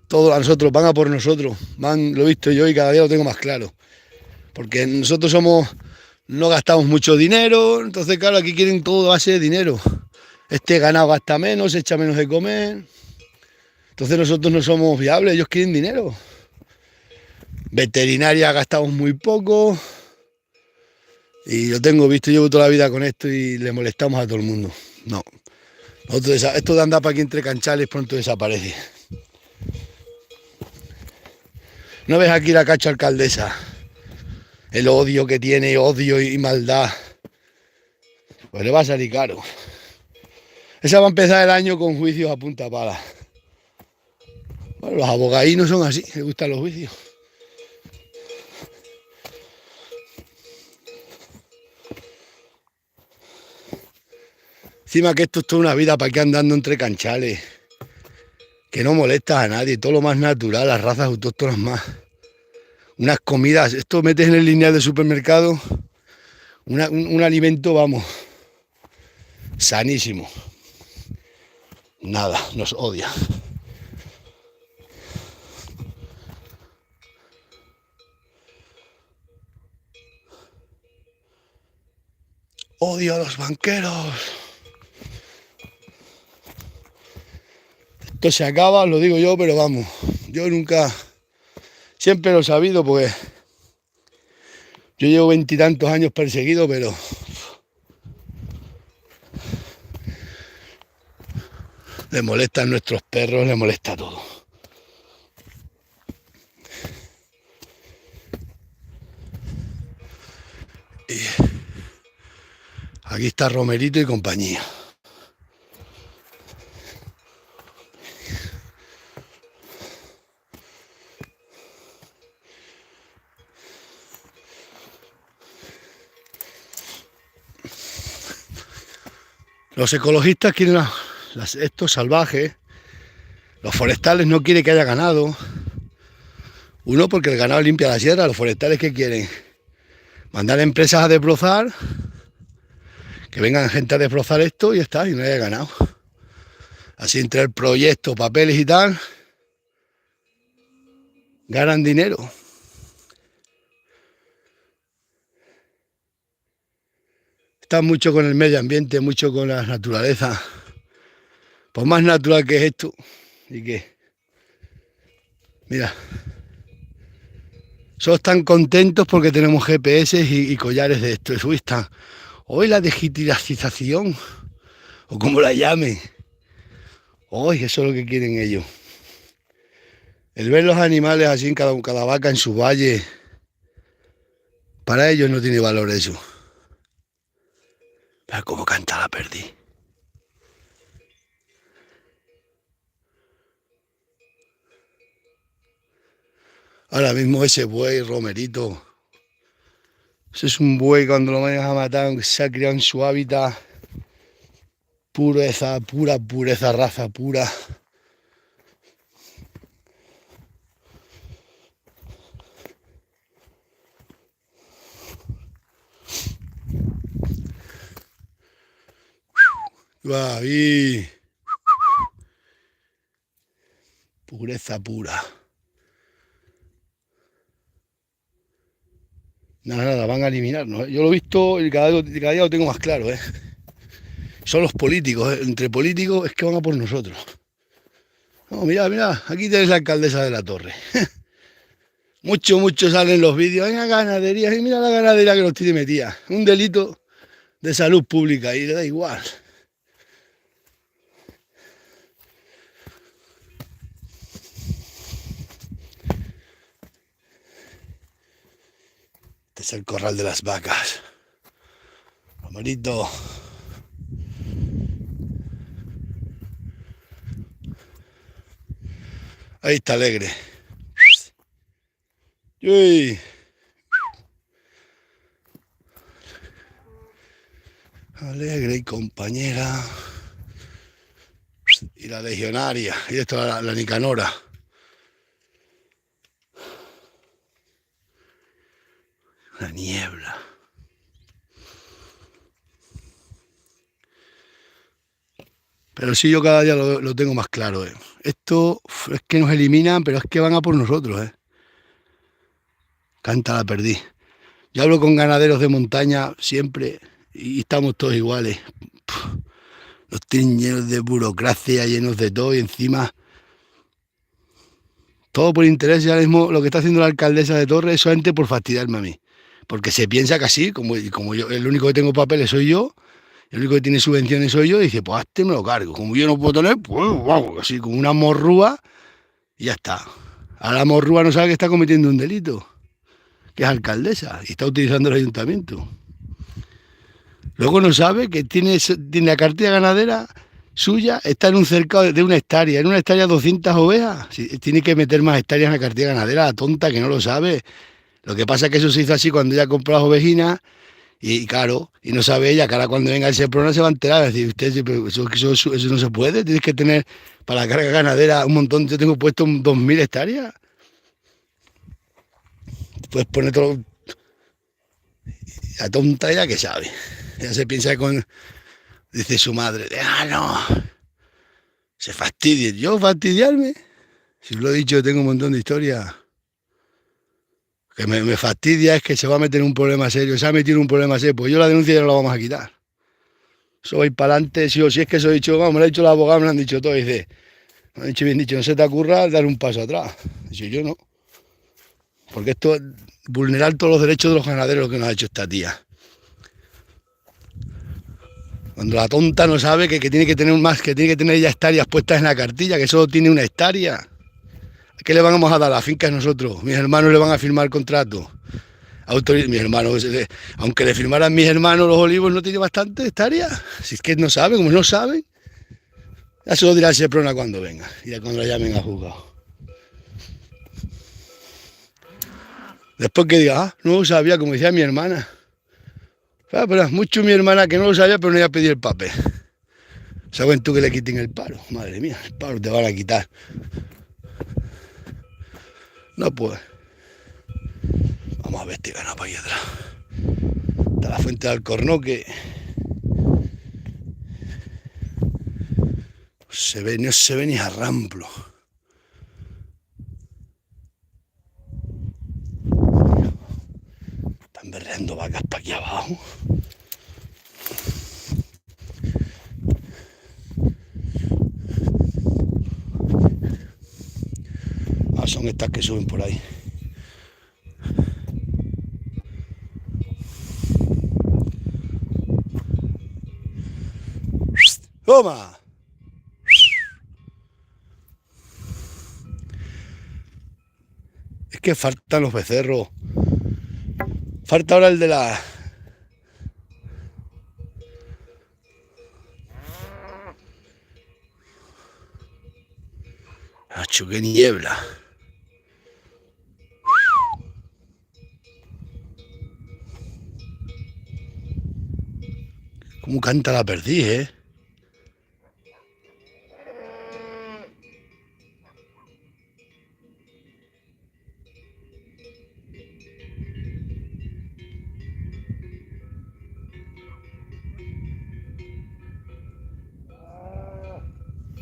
todo a nosotros, van a por nosotros. Lo he visto yo y cada día lo tengo más claro. Porque nosotros no gastamos mucho dinero, entonces claro, aquí quieren todo a base de dinero. Este ganado gasta menos, echa menos de comer. Entonces nosotros no somos viables, ellos quieren dinero. Veterinaria gastamos muy poco. Y lo tengo visto, llevo toda la vida con esto y le molestamos a todo el mundo. No. Esto de andar para aquí entre canchales pronto desaparece. ¿No ves aquí la cacha alcaldesa? El odio que tiene, odio y maldad. Pues le va a salir caro. Esa va a empezar el año con juicios a punta pala. Bueno, los abogadinos son así, les gustan los juicios. Encima que esto es toda una vida para que andando entre canchales. Que no molestas a nadie, todo lo más natural, las razas autóctonas más. Unas comidas, esto metes en el lineal de supermercado, un alimento, vamos, sanísimo. Nada, nos odia. Odio a los banqueros. Esto se acaba, lo digo yo, pero vamos, yo nunca, siempre lo he sabido, porque yo llevo 20 y tantos años perseguido, pero le molestan nuestros perros, le molesta todo. Y aquí está Romerito y compañía. Los ecologistas quieren estos salvajes, los forestales no quieren que haya ganado. Uno, porque el ganado limpia la sierra, los forestales ¿qué quieren? Mandar empresas a desbrozar, que vengan gente a desbrozar esto y ya está, y no haya ganado. Así entre el proyecto, papeles y tal, ganan dinero. Están mucho con el medio ambiente, mucho con la naturaleza. Pues más natural que es esto. Y que, mira, solo están contentos porque tenemos GPS y collares de esto. Eso está. Hoy la digitalización, o como la llame. Hoy eso es lo que quieren ellos. El ver los animales así, cada vaca en su valle, para ellos no tiene valor eso. Pero como canta la perdí. Ahora mismo ese buey, Romerito, ese es un buey cuando lo vayas a matar, que se ha criado en su hábitat, pureza, pura pureza, raza pura. Ahí. Pureza pura. Nada, van a eliminarnos. Yo lo he visto y cada día lo tengo más claro. Son los políticos, entre políticos es que van a por nosotros. No, mira, aquí tenéis la alcaldesa de la Torre. Mucho salen los vídeos, venga ganadería, y mira la ganadería que los tiene metida. Un delito de salud pública y le da igual. Este es el corral de las vacas. Romerito. Ahí está alegre. ¡Uy! Alegre y compañera. Y la legionaria. Y esto la Nicanora. La niebla. Pero sí, yo cada día lo tengo más claro. Esto es que nos eliminan, pero es que van a por nosotros. Canta la perdí. Yo hablo con ganaderos de montaña siempre y estamos todos iguales. Los tienen llenos de burocracia, llenos de todo y encima todo por interés. Y ahora mismo lo que está haciendo la alcaldesa de Torre es solamente por fastidiarme a mí. Porque se piensa que así, como yo, el único que tengo papeles soy yo, el único que tiene subvenciones soy yo, y dice, pues hazte me lo cargo. Como yo no puedo tener, pues vamos, así como una morrúa y ya está. Ahora la morrúa no sabe que está cometiendo un delito, que es alcaldesa, y está utilizando el ayuntamiento. Luego no sabe que tiene la cartilla ganadera suya, está en un cercado de una hectárea, en una hectárea 200 ovejas. Tiene que meter más hectáreas en la cartilla ganadera, la tonta que no lo sabe. Lo que pasa es que eso se hizo así cuando ella compró las ovejinas Y claro, y no sabe ella que ahora cuando venga el Seprona se va a enterar. Va a decir, usted, pero eso no se puede, tienes que tener para la carga ganadera un montón. Yo tengo puesto 2000 hectáreas. Puedes poner todo. La tonta ya que sabe. Ya se piensa con. Dice su madre, déjalo. Se fastidie. ¿Yo fastidiarme? Si lo he dicho, tengo un montón de historias. Que me fastidia es que se va a meter en un problema serio. Se ha metido en un problema serio. Pues yo la denuncia ya no la vamos a quitar. Soy para adelante, sí o sí, es que eso he dicho, vamos, me lo ha dicho el abogado, me lo han dicho todo. Dice, me han dicho bien dicho, no se te ocurra dar un paso atrás. Dice, yo no. Porque esto es vulnerar todos los derechos de los ganaderos lo que nos ha hecho esta tía. Cuando la tonta no sabe que tiene que tener más, que tiene que tener ya hectáreas puestas en la cartilla, que solo tiene una hectárea. ¿Qué le vamos a dar? Las fincas nosotros. Mis hermanos le van a firmar contrato. Mis hermanos, aunque le firmaran mis hermanos los olivos, no tiene bastante hectáreas. Si es que no saben, como no saben, ya se lo dirá el Seprona cuando venga, y ya cuando la llamen a juzgado. Después que diga, no lo sabía, como decía mi hermana. Pero es mucho mi hermana que no lo sabía, pero no iba a pedir el papel. ¿Saben tú que le quiten el paro? Madre mía, el paro te van a quitar. No pues. Vamos a ver este ganado para allá atrás. Está la fuente de Alcornoque. No se ve ni a ramplo. Están berreando vacas para aquí abajo. Son estas que suben por ahí. ¡Toma! Es que faltan los becerros. Falta ahora el de la... ¡Acho, qué niebla! ¿Cómo canta la perdiz, eh?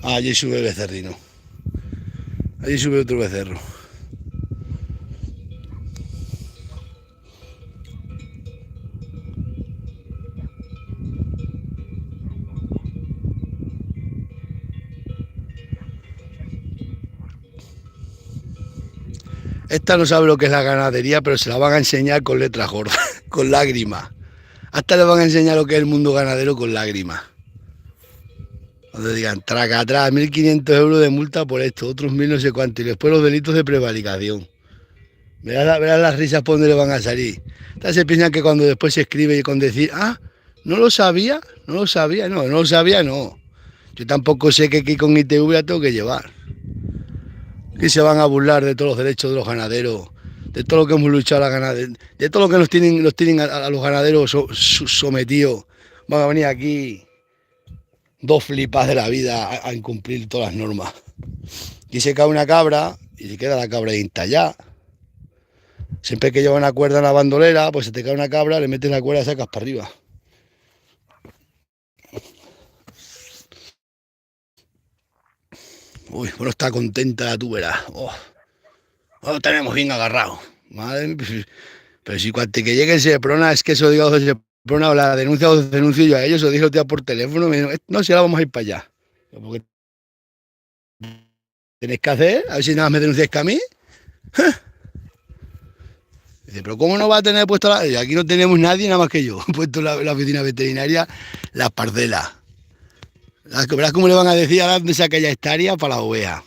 Allí sube el becerrino. Allí sube otro becerro. Esta no sabe lo que es la ganadería, pero se la van a enseñar con letras gordas, con lágrimas. Hasta le van a enseñar lo que es el mundo ganadero con lágrimas. Cuando digan, traca atrás, 1.500 euros de multa por esto, otros 1.000 no sé cuánto, y después los delitos de prevaricación. Verás las risas por donde le van a salir. Entonces se piensan que cuando después se escribe y con decir, no lo sabía, no lo sabía, no. Yo tampoco sé que aquí con ITV la tengo que llevar. Que se van a burlar de todos los derechos de los ganaderos, de todo lo que hemos luchado a la ganadería, de todo lo que nos tienen a los ganaderos sometidos. Van a venir aquí dos flipas de la vida a incumplir todas las normas. Y se cae una cabra y se queda la cabra intallada. Siempre que lleva una cuerda en la bandolera, pues se te cae una cabra, le metes la cuerda y sacas para arriba. Uy, bueno, está contenta la tubera. Lo tenemos bien agarrado. Madre mía, pero si cuando que llegue el Seprona, es que eso digo el Seprona, o la denuncia o denuncio yo a ellos, o digo por teléfono, me dijeron, no, si ahora vamos a ir para allá. Porque tenéis que hacer, a ver si nada más me denunciáis que a mí. Dice, pero ¿cómo no va a tener puesto la...? Y aquí no tenemos nadie nada más que yo. He puesto la oficina veterinaria, las parcelas. Verás cómo le van a decir ahora dónde saca ya hectárea para la oveja.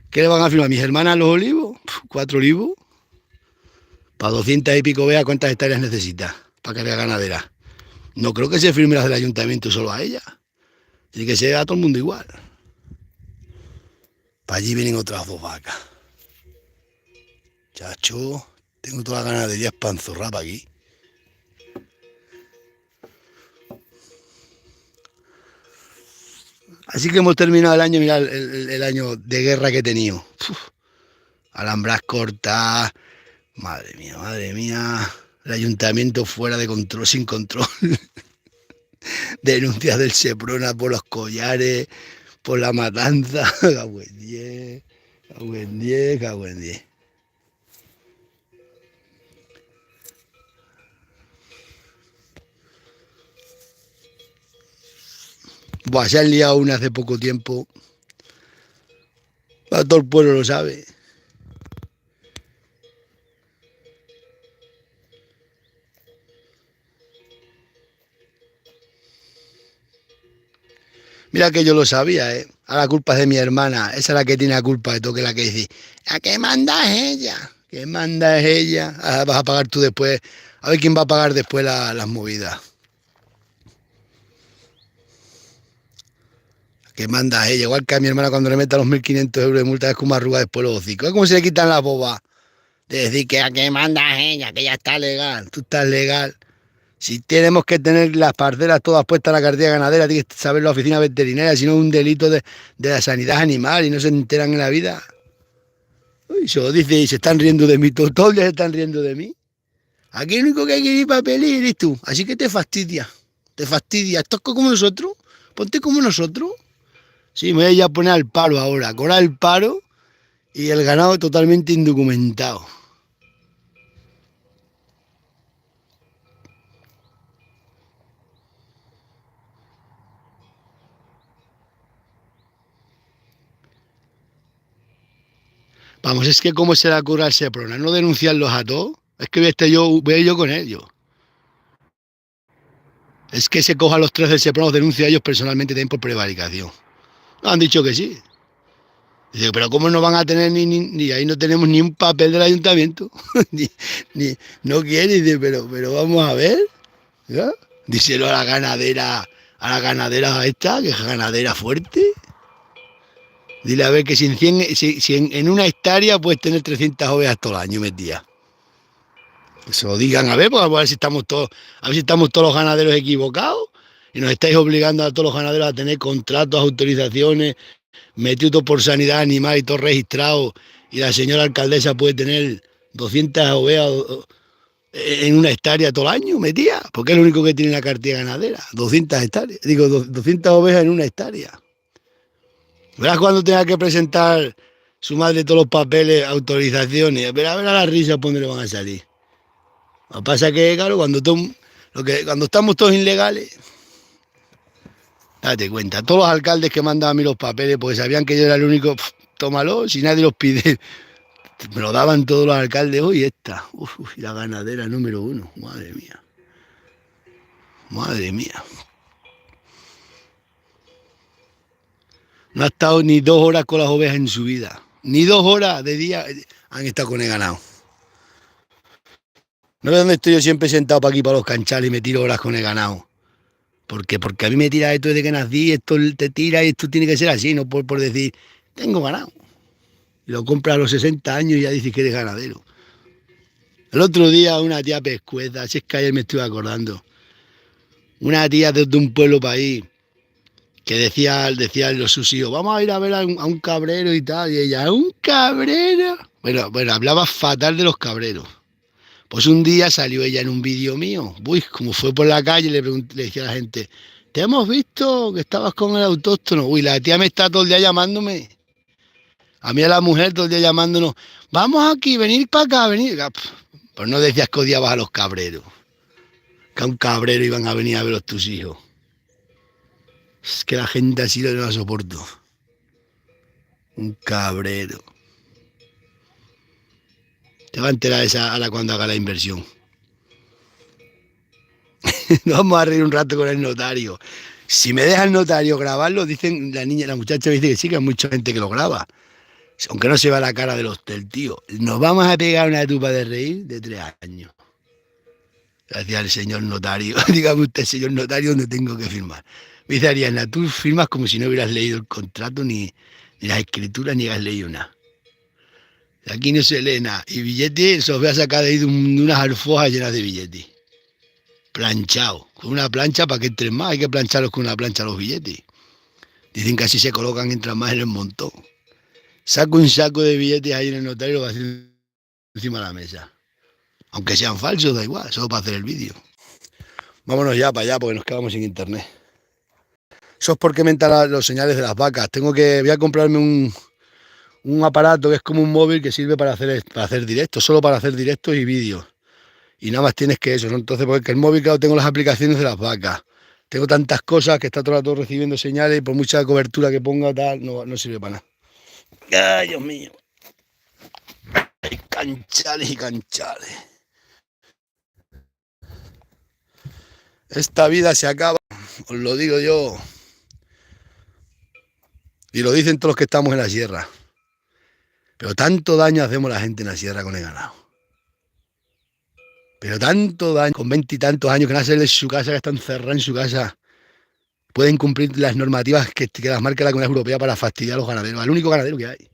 ¿Qué le van a firmar? ¿Mis hermanas los olivos? 4 olivos. Para 200 y pico ovejas, ¿cuántas hectáreas necesita para carga ganadera? No creo que se firme las del ayuntamiento solo a ella. Tiene que ser a todo el mundo igual. Para allí vienen otras 2 vacas. Chacho, tengo toda la ganadería espanzorrada aquí. Así que hemos terminado el año, mirad el año de guerra que he tenido. Uf, alambras cortas, madre mía, el ayuntamiento fuera de control, sin control, denuncias del Seprona por los collares, por la matanza, cago en 10, cago en 10, cago en 10. Buah, se han liado una hace poco tiempo. Todo el pueblo lo sabe. Mira que yo lo sabía, ¿eh? A la culpa es de mi hermana. Esa es la que tiene la culpa de todo, que es la que dice, ¿a qué manda es ella? ¿Qué manda es ella? Ahora vas a pagar tú después. A ver quién va a pagar después las movidas. ¿Qué manda es ella? Igual que a mi hermana cuando le meta los 1.500 euros de multa es como arruga después los hocicos. Es como si le quitan la boba. De decir que a qué manda es ella, que ya está legal. Tú estás legal. Si tenemos que tener las parcelas todas puestas en la cartilla ganadera, tiene que saber la oficina veterinaria, si no es un delito de la sanidad animal y no se enteran en la vida. Uy, eso dice y se están riendo de mí, todos ya se están riendo de mí. Aquí el único que hay que ir papel y eres tú, así que te fastidia, te fastidia. Esto es como nosotros, ponte como nosotros. Sí, me voy a poner al paro ahora, cobrar el paro y el ganado totalmente indocumentado. Vamos, es que cómo se le ocurre al Seprona, no denunciarlos a todos. Es que voy a ir yo con ellos. Es que se coja a los tres del Seprona, los denuncio a ellos personalmente también por prevaricación. No, han dicho que sí. Dice, pero ¿cómo no van a tener ni ahí no tenemos ni un papel del ayuntamiento? ni, no quiere, dice, pero vamos a ver. ¿Ya? Díselo a la ganadera esta, que es ganadera fuerte. Dile a ver que si en una hectárea puedes tener 300 ovejas todo el año metidas. Eso lo digan a ver, pues a ver si estamos todos, a ver si estamos todos los ganaderos equivocados y nos estáis obligando a todos los ganaderos a tener contratos, autorizaciones, metido por sanidad animal y todo registrado, y la señora alcaldesa puede tener 200 ovejas en una hectárea todo el año metida, porque es lo único que tiene la cartilla ganadera, 200 hectáreas, digo, 200 ovejas en una hectárea. Verás cuando tenga que presentar su madre todos los papeles, autorizaciones, verá la risa por dónde le van a salir. Lo que pasa es que, claro, cuando estamos todos ilegales, date cuenta, todos los alcaldes que mandaban a mí los papeles, porque sabían que yo era el único, tómalo, si nadie los pide, me lo daban todos los alcaldes, hoy esta, la ganadera número 1, madre mía, madre mía. No ha estado ni 2 horas con las ovejas en su vida, ni 2 horas de día han estado con el ganado. No sé dónde estoy yo siempre sentado para aquí, para los canchales, y me tiro horas con el ganado. Porque a mí me tira esto desde que nací, esto te tira y esto tiene que ser así, no por decir, tengo ganado. Y lo compras a los 60 años y ya dices que eres ganadero. El otro día una tía pescueza, si es que ayer me estuve acordando, una tía desde un pueblo para ahí, que decía los sus hijos, vamos a ir a ver a un cabrero y tal, y ella, ¿un cabrero? Bueno, hablaba fatal de los cabreros. Pues un día salió ella en un vídeo mío, uy, como fue por la calle, le decía a la gente, te hemos visto que estabas con el autóctono. Uy, la tía me está todo el día llamándome. A mí a la mujer todo el día llamándonos, vamos aquí, venir para acá, venir. Pues no decías que odiabas a los cabreros, que a un cabrero iban a venir a ver tus hijos. Es que la gente así no la soporto. Un cabrero. Te va a enterar esa a la cuando haga la inversión. Nos vamos a reír un rato con el notario. Si me deja el notario grabarlo, dicen la muchacha me dice que sí, que hay mucha gente que lo graba. Aunque no se va la cara del tío. Nos vamos a pegar una tupa de reír de 3 años. Decía el señor notario. Dígame usted, señor notario, ¿dónde tengo que firmar? Me dice Ariana, tú firmas como si no hubieras leído el contrato, ni las escrituras, ni has leído nada. Aquí no se lee nada. Y billetes, se los voy a sacar de ahí de unas alfojas llenas de billetes. Planchado. Con una plancha para que entren más. Hay que plancharlos con una plancha los billetes. Dicen que así se colocan, entran más en el montón. Saco un saco de billetes ahí en el notario y lo vacío encima de la mesa. Aunque sean falsos, da igual, solo para hacer el vídeo. Vámonos ya para allá porque nos quedamos sin internet. Eso es porque me entran los señales de las vacas. Voy a comprarme un aparato que es como un móvil que sirve para hacer directos, solo para hacer directos y vídeos. Y nada más tienes que eso, ¿no? Entonces, porque el móvil, claro, tengo las aplicaciones de las vacas. Tengo tantas cosas que está todo el rato recibiendo señales y por mucha cobertura que ponga, tal, no sirve para nada. ¡Ay, Dios mío! Hay canchales y canchales. Esta vida se acaba, os lo digo yo. Y lo dicen todos los que estamos en la sierra. Pero tanto daño hacemos la gente en la sierra con el ganado. Pero tanto daño, con 20 y tantos años que no salen de su casa, que están encerrados en su casa, pueden cumplir las normativas que las marca la Comunidad Europea para fastidiar a los ganaderos, al único ganadero que hay.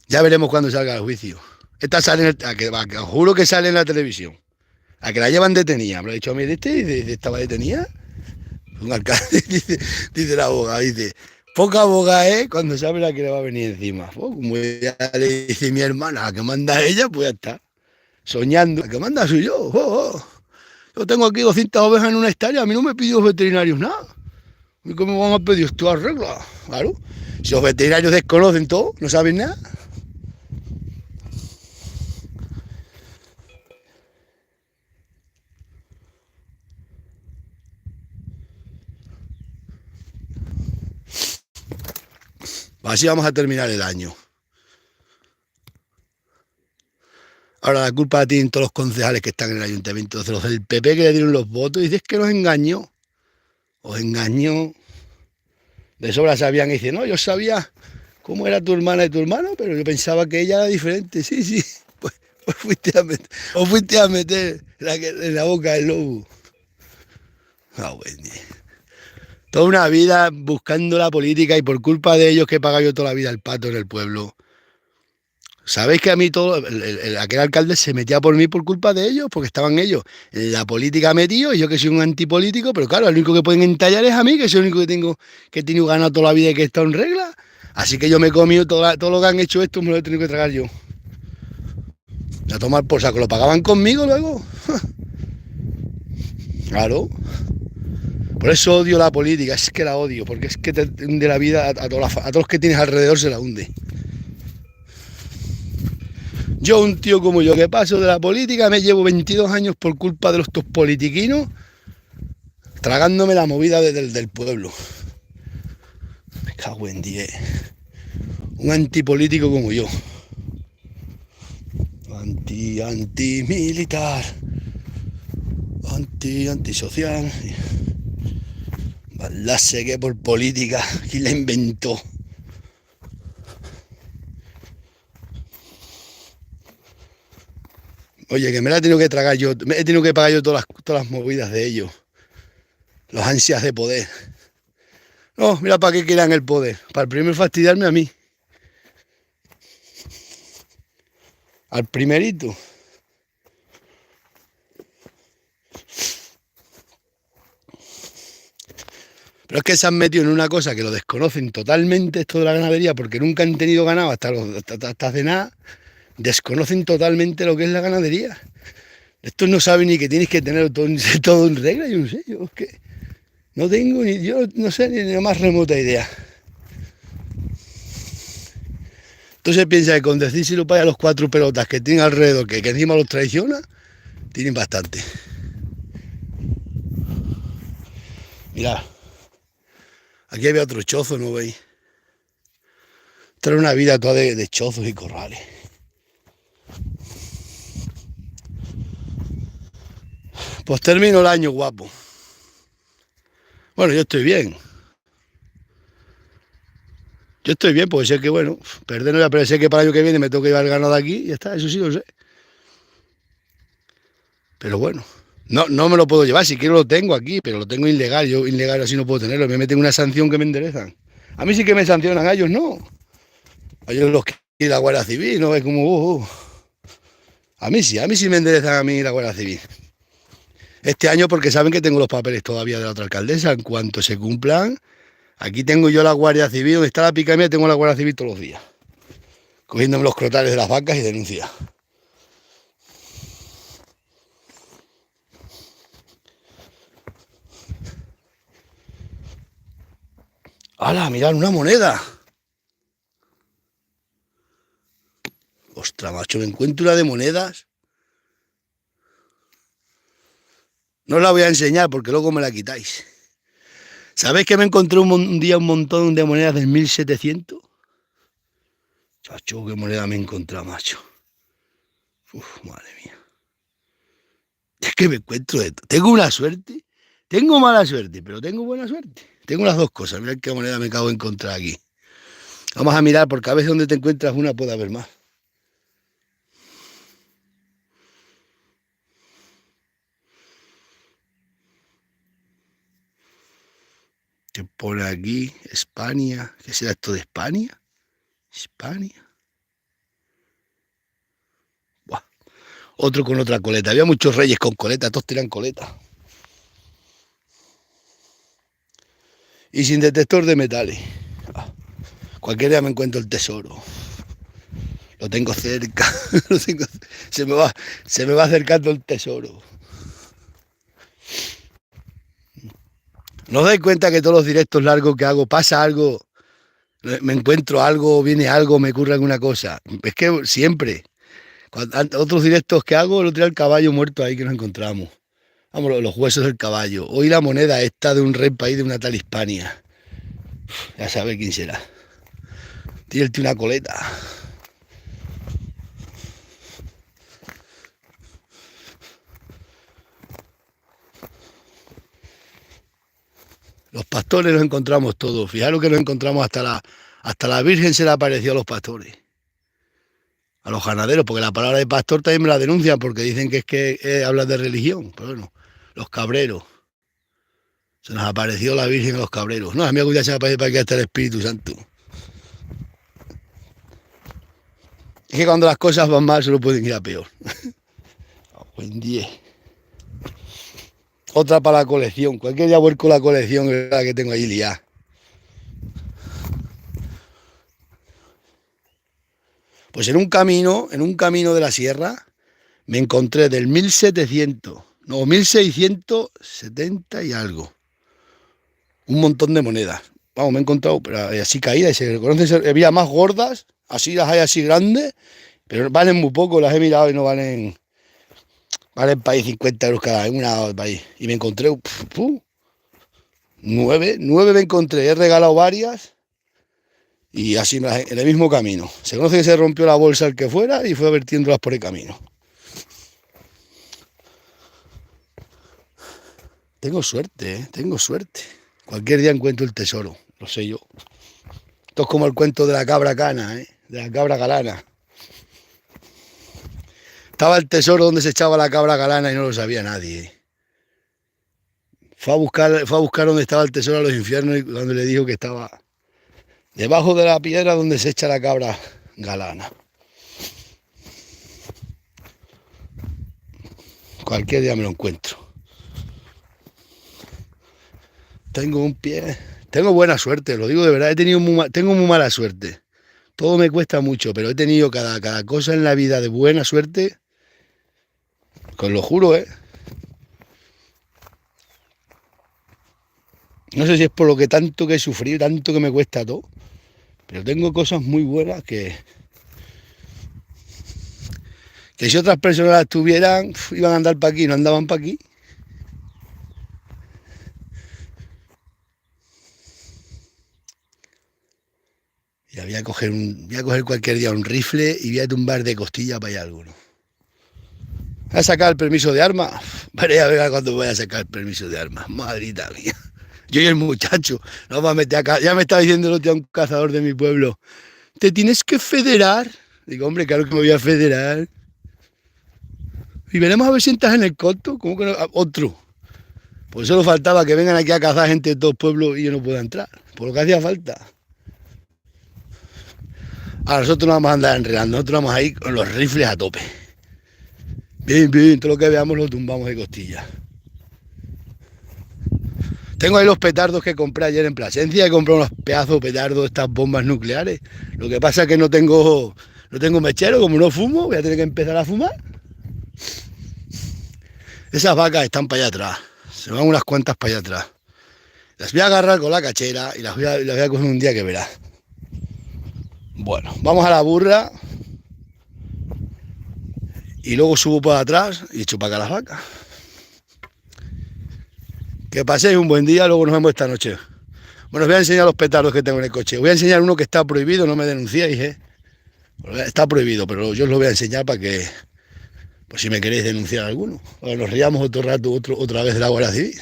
Ya veremos cuando salga el juicio. Esta sale, os juro que sale en la televisión. A que la llevan detenida. Me lo ha dicho a mí, estaba detenida. Un alcalde, dice la abogada, dice, poca abogada cuando sabe la que le va a venir encima. Como ya le dice mi hermana, a que manda ella, pues ya está. Soñando, a que manda soy yo. Yo tengo aquí 200 ovejas en una hectárea, a mí no me pidió los veterinarios nada. ¿Y cómo me van a pedir esto arregla? Claro. Si los veterinarios desconocen todo, no saben nada. Así vamos a terminar el año. Ahora la culpa la tienen todos los concejales que están en el ayuntamiento, los del PP que le dieron los votos, y dices que nos engañó. Os engañó. De sobra sabían, y dicen, no, yo sabía cómo era tu hermana y tu hermano, pero yo pensaba que ella era diferente. Sí, pues os fuiste a meter en la boca del lobo. Bueno. Toda una vida buscando la política y por culpa de ellos que he pagado yo toda la vida el pato en el pueblo. ¿Sabéis que a mí aquel alcalde se metía por mí por culpa de ellos? Porque estaban ellos en la política metidos y yo que soy un antipolítico, pero claro, el único que pueden entallar es a mí, que soy el único que he tenido ganado toda la vida y que he estado en regla. Así que yo me he comido todo lo que han hecho esto, me lo he tenido que tragar yo. A tomar por saco, ¿lo pagaban conmigo luego? Claro. Por eso odio la política, es que la odio, porque es que te hunde la vida a todos los que tienes alrededor se la hunde. Yo, un tío como yo, que paso de la política, me llevo 22 años por culpa de estos politiquinos, tragándome la movida del pueblo. Me cago en 10. Un antipolítico como yo. Antimilitar. Antisocial. La sé por política. ¿Quién la inventó? Oye, que me la he tenido que tragar yo, me he tenido que pagar yo todas las movidas de ellos. Los ansias de poder. No, mira para qué quieran el poder. Para el primero fastidiarme a mí. Al primerito. Pero es que se han metido en una cosa que lo desconocen totalmente, esto de la ganadería, porque nunca han tenido ganado hasta hace nada. Desconocen totalmente lo que es la ganadería. Estos no saben ni que tienes que tener todo en regla, yo no sé, yo es que no tengo yo no sé ni la más remota idea. Entonces piensa que con decírselo para a los 4 pelotas que tienen alrededor, que encima los traiciona, tienen bastante. Mirad, aquí había otro chozo, ¿no veis? Esta era una vida toda de chozos y corrales. Pues termino el año guapo. Bueno, yo estoy bien. Yo estoy bien, porque sé que, bueno, perder no voy a perder, sé que para el año que viene me tengo que llevar el ganado de aquí y ya está, eso sí lo sé. Pero bueno, no me lo puedo llevar, si quiero lo tengo aquí, pero lo tengo ilegal, yo ilegal así no puedo tenerlo, me meten una sanción que me enderezan. A mí sí que me sancionan, a ellos no. A ellos los que la Guardia Civil, no es como... A mí sí me enderezan a mí la Guardia Civil. Este año porque saben que tengo los papeles todavía de la otra alcaldesa. En cuanto se cumplan, aquí tengo yo la Guardia Civil, donde está la pica mía, tengo la Guardia Civil todos los días. Cogiéndome los crotales de las vacas y denuncia. ¡Hala! Mirad, una moneda. Ostras, macho, me encuentro una de monedas. No os la voy a enseñar porque luego me la quitáis. ¿Sabéis que me encontré un día un montón de monedas del 1700? Chacho, qué moneda me he encontrado, macho. Uf, madre mía. Es que me encuentro de todo. Tengo una suerte. Tengo mala suerte, pero tengo buena suerte. Tengo las dos cosas. Mirad qué moneda me acabo de encontrar aquí. Vamos a mirar porque a veces donde te encuentras una puede haber más. Que pone aquí España. ¿Qué será esto de España? España. Buah. Otro con otra coleta. Había muchos reyes con coleta, todos tiran coleta. Y sin detector de metales. Cualquier día me encuentro el tesoro. Lo tengo cerca. Se me va acercando el tesoro. ¿No os dais cuenta que todos los directos largos que hago pasa algo? Me encuentro algo, viene algo, me ocurre alguna cosa. Es que siempre. Otros directos que hago, lo trae el caballo muerto ahí que nos encontramos. Vamos, los huesos del caballo. Hoy la moneda esta de un rey país de una tal Hispania. Ya sabe quién será. Tiene una coleta. Los pastores los encontramos todos. Fijaros que nos encontramos hasta la Virgen se le apareció a los pastores. A los ganaderos, porque la palabra de pastor también me la denuncian porque dicen que es que habla de religión. Pero bueno, los cabreros. Se nos apareció la Virgen a los cabreros. No, a mí algún día se me aparece para que esté el Espíritu Santo. Es que cuando las cosas van mal solo pueden ir a peor. Buen 10. Otra para la colección. Cualquier día vuelco la colección que tengo ahí liada. Pues en un camino de la sierra, me encontré del 1700, no, 1670 y algo. Un montón de monedas. Vamos, me he encontrado, pero así caídas, y se reconocen, había más gordas, así las hay así grandes, pero valen muy poco, las he mirado y no valen para ahí 50 euros cada una país. Y me encontré, 9 me encontré, he regalado varias. Y así en el mismo camino. Se conoce que se rompió la bolsa el que fuera y fue vertiéndolas por el camino. Tengo suerte, tengo suerte. Cualquier día encuentro el tesoro, lo sé yo. Esto es como el cuento de la cabra cana, de la cabra galana. Estaba el tesoro donde se echaba la cabra galana y no lo sabía nadie. Fue a buscar donde estaba el tesoro a los infiernos y cuando le dijo que estaba debajo de la piedra donde se echa la cabra galana. Cualquier día me lo encuentro. Tengo un pie. Tengo buena suerte, lo digo de verdad. Tengo muy mala suerte. Todo me cuesta mucho, pero he tenido cada cosa en la vida de buena suerte. Os lo juro, No sé si es por lo que tanto que he sufrido, tanto que me cuesta todo. Pero tengo cosas muy buenas que si otras personas las tuvieran, iban a andar para aquí, no andaban para aquí. Y voy a coger cualquier día un rifle y voy a tumbar de costilla para allá alguno. ¿Voy a sacar el permiso de armas? Veré a ver cuando voy a sacar el permiso de armas. Madrita mía. Yo y el muchacho, nos va a meter acá. Ya me estaba diciendo el otro día un cazador de mi pueblo. ¿Te tienes que federar? Digo, hombre, claro que me voy a federar. Y veremos a ver si entras en el coto. ¿Cómo que no? Otro. Pues solo faltaba que vengan aquí a cazar gente de todos pueblos y yo no pueda entrar. Por lo que hacía falta. A nosotros no vamos a andar enredando. Nosotros vamos a ir con los rifles a tope. Bien, bien, todo lo que veamos lo tumbamos de costilla. Tengo ahí los petardos que compré ayer en Plasencia. He comprado unos pedazos de petardos, estas bombas nucleares. Lo que pasa es que no tengo mechero, como no fumo, voy a tener que empezar a fumar. Esas vacas están para allá atrás. Se van unas cuantas para allá atrás. Las voy a agarrar con la cachera y las voy a coger un día que verás. Bueno, vamos a la burra. Y luego subo por atrás y echo para acá las vacas. Que paséis un buen día, luego nos vemos esta noche. Bueno, os voy a enseñar los petardos que tengo en el coche. Voy a enseñar uno que está prohibido, no me denunciéis, ¿eh? Está prohibido, pero yo os lo voy a enseñar para que, pues si me queréis denunciar alguno. O nos riamos otro rato otra vez de la Guardia Civil.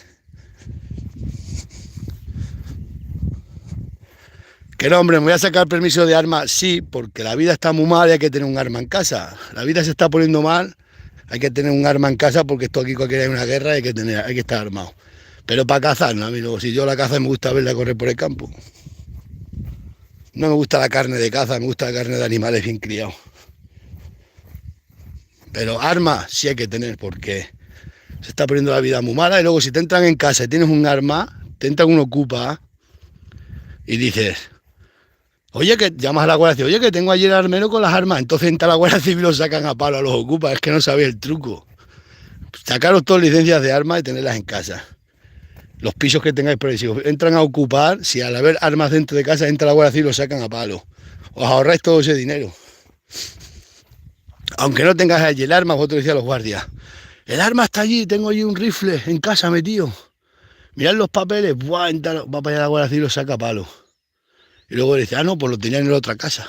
Que no, hombre, me voy a sacar permiso de arma, sí, porque la vida está muy mal y hay que tener un arma en casa. La vida se está poniendo mal, hay que tener un arma en casa porque esto aquí cualquiera hay una guerra y hay que estar armado. Pero para cazar, no, a mí no, si yo la caza me gusta verla correr por el campo. No me gusta la carne de caza, me gusta la carne de animales bien criados. Pero armas sí hay que tener porque se está poniendo la vida muy mala y luego si te entran en casa y tienes un arma, te entran un ocupa y dices, oye, que llamas a la Guardia Civil, oye, que tengo ayer al armero con las armas, entonces entra la Guardia Civil y lo sacan a palo a los ocupas, es que no sabéis el truco. Sacaros todas licencias de armas y tenerlas en casa. Los pisos que tengáis por ahí, si os entran a ocupar, si al haber armas dentro de casa entra la Guardia Civil y lo sacan a palo. Os ahorráis todo ese dinero. Aunque no tengas allí el arma, vosotros decís a los guardias, el arma está allí, tengo allí un rifle en casa metido. Mirad los papeles, ¡buah! Va para allá la Guardia Civil y lo saca a palo. Y luego dice, ah, no, pues lo tenían en la otra casa.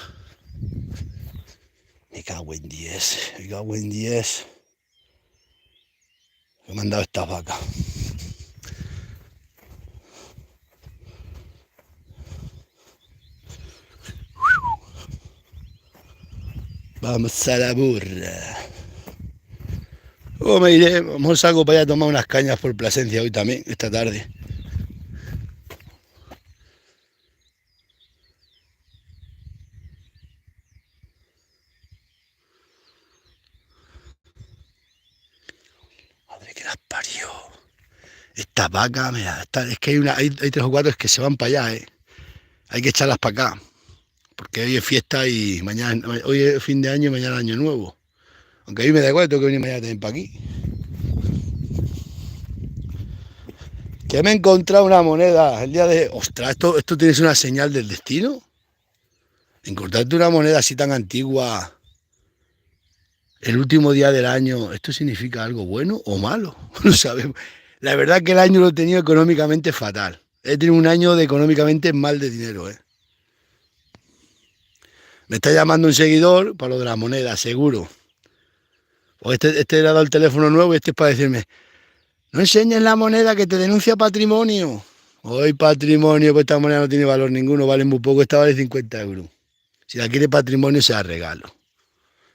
Me cago en 10, me cago en 10. Me han dado estas vacas. Vamos a la burra. Luego me iré, a lo mejor salgo para allá a tomar unas cañas por Plasencia hoy también, esta tarde. Madre que las parió. Esta vaca, mira, es que hay 3 o 4 que se van para allá, ¿eh? Hay que echarlas para acá. Porque hoy es fiesta y hoy es fin de año y mañana año nuevo. Aunque a mí me da igual, tengo que venir mañana también para aquí. Que me he encontrado una moneda el día de... Ostras, esto tienes una señal del destino. Encontrarte una moneda así tan antigua el último día del año, ¿esto significa algo bueno o malo? No sabemos. La verdad que el año lo he tenido económicamente fatal. He tenido un año de económicamente mal de dinero, ¿eh? Me está llamando un seguidor para lo de la moneda, seguro. O este le ha dado el teléfono nuevo y este es para decirme, no enseñes la moneda que te denuncia patrimonio. Hoy patrimonio, pues esta moneda no tiene valor ninguno, vale muy poco, esta vale 50 euros. Si la quiere patrimonio, se la regalo.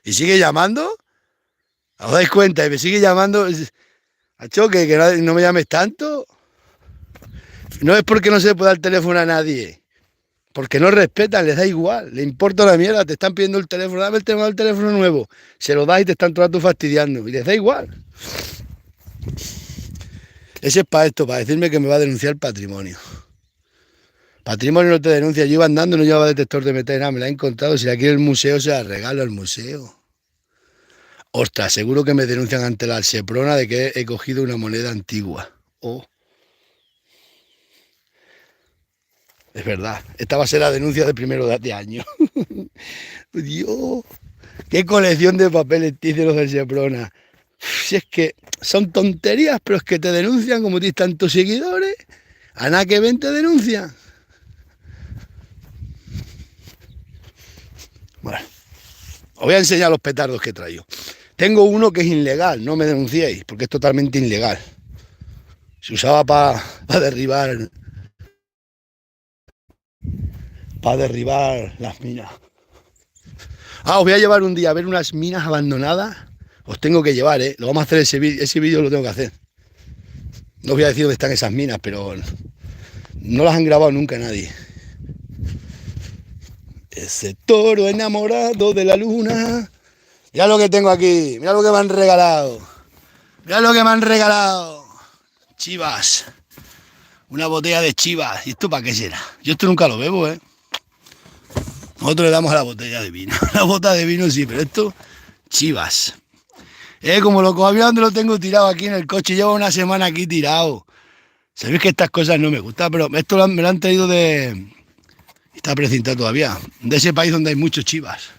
¿Y sigue llamando? ¿Os dais cuenta? Y me sigue llamando. A choque, que no me llames tanto. No es porque no se le pueda dar el teléfono a nadie. Porque no respetan, les da igual, le importa una mierda, te están pidiendo el teléfono, dame el teléfono nuevo, se lo das y te están todo el rato fastidiando, y les da igual. Ese es para esto, para decirme que me va a denunciar patrimonio. Patrimonio no te denuncia, yo iba andando, no llevaba detector de metal, nada, me la he encontrado, si la quiere el museo, se la regalo al museo. Ostras, seguro que me denuncian ante la Seprona de que he cogido una moneda antigua. Oh. Es verdad, esta va a ser la denuncia de primero de año. Dios, qué colección de papeles dicen los del Seprona. Si es que son tonterías, pero es que te denuncian como tienes tantos seguidores. A nada que ven te denuncian. Bueno, os voy a enseñar los petardos que he traído. Tengo uno que es ilegal, no me denunciéis, porque es totalmente ilegal. Se usaba para derribar las minas. Os voy a llevar un día a ver unas minas abandonadas. Os tengo que llevar, ¿eh? Lo vamos a hacer ese vídeo lo tengo que hacer. No os voy a decir dónde están esas minas, pero no las han grabado nunca nadie. Ese toro enamorado de la luna. Mirad lo que tengo aquí, mirad lo que me han regalado. Mirad lo que me han regalado. Chivas. Una botella de Chivas. ¿Y esto para qué será? Yo esto nunca lo bebo, ¿eh? Nosotros le damos a la botella de vino. La bota de vino sí, pero esto, Chivas. Como lo todavía donde lo tengo tirado aquí en el coche. Llevo una semana aquí tirado. Sabéis que estas cosas no me gustan, pero esto me lo han traído de... Está precintado todavía. De ese país donde hay muchos Chivas.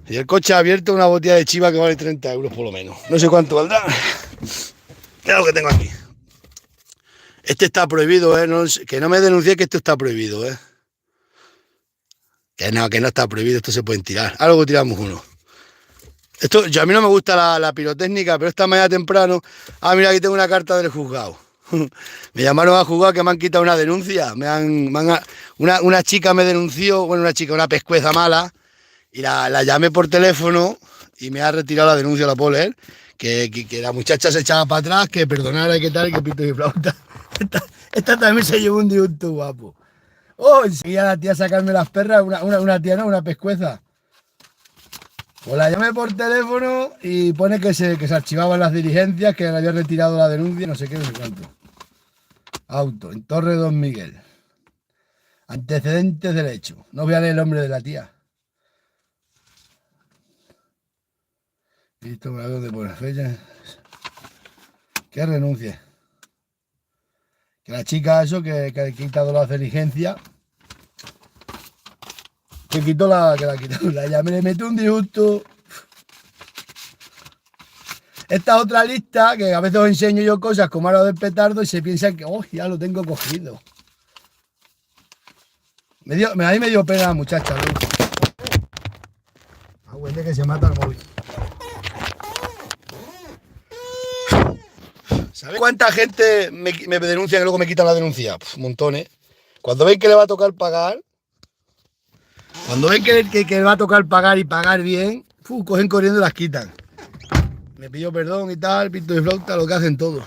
Y el coche ha abierto una botella de Chivas que vale 30 euros por lo menos. No sé cuánto valdrá. ¿Qué es lo que tengo aquí? Este está prohibido, ¿eh? No, que no me denuncie que esto está prohibido, ¿eh? Que no está prohibido, esto se pueden tirar. Ahora luego tiramos uno. Esto, a mí no me gusta la pirotécnica, pero esta mañana temprano... Ah, mira, aquí tengo una carta del juzgado. Me llamaron a juzgado que me han quitado una denuncia. Una chica me denunció, bueno, una pescueza mala, y la llamé por teléfono y me ha retirado la denuncia, la puedo leer, que la muchacha se echaba para atrás, que perdonara y que tal, y que pito y flauta. Esta también se llevó un disgusto guapo. Oh, enseguida la tía a sacarme las perras, una tía, no, una pescueza. Pues la llamé por teléfono y pone que se archivaban las diligencias, que le había retirado la denuncia, no sé qué, no sé cuánto. Auto, en Torre Don Miguel. Antecedentes del hecho. No voy a leer el nombre de la tía. Listo, me hago de por fecha. Que renuncie. Que la chica, eso, que ha quitado las diligencias. Que quitó que la quitó. La llamé, le metí un disgusto. Esta otra lista, que a veces os enseño yo cosas como ahora del petardo y se piensan que, oh, ya lo tengo cogido. A mí me dio pena la muchacha, ¿no? Ah, huele que se mata el móvil. ¿Sabes cuánta gente me denuncia que luego me quitan la denuncia? Pues un montón, ¿eh? Cuando ven que le va a tocar pagar, cuando ven que le va a tocar pagar y pagar bien, cogen corriendo y las quitan. Me pidió perdón y tal, pito y flauta, lo que hacen todos.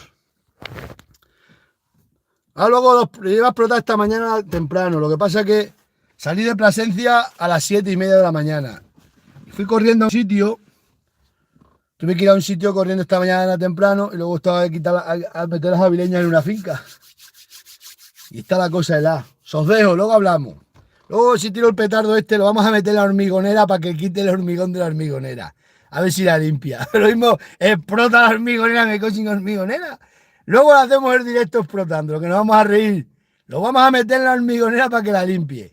Ahora luego iba a explotar esta mañana temprano. Lo que pasa es que salí de Plasencia a las 7:30 de la mañana. Fui corriendo a un sitio. Tuve que ir a un sitio corriendo esta mañana temprano y luego estaba a meter las avileñas en una finca. Y está la cosa helada. Os dejo, luego hablamos. Luego si tiro el petardo este lo vamos a meter en la hormigonera para que quite el hormigón de la hormigonera. A ver si la limpia. Lo mismo explota la hormigonera, me cojo sin hormigonera. Luego lo hacemos el directo explotando, lo que nos vamos a reír. Lo vamos a meter en la hormigonera para que la limpie.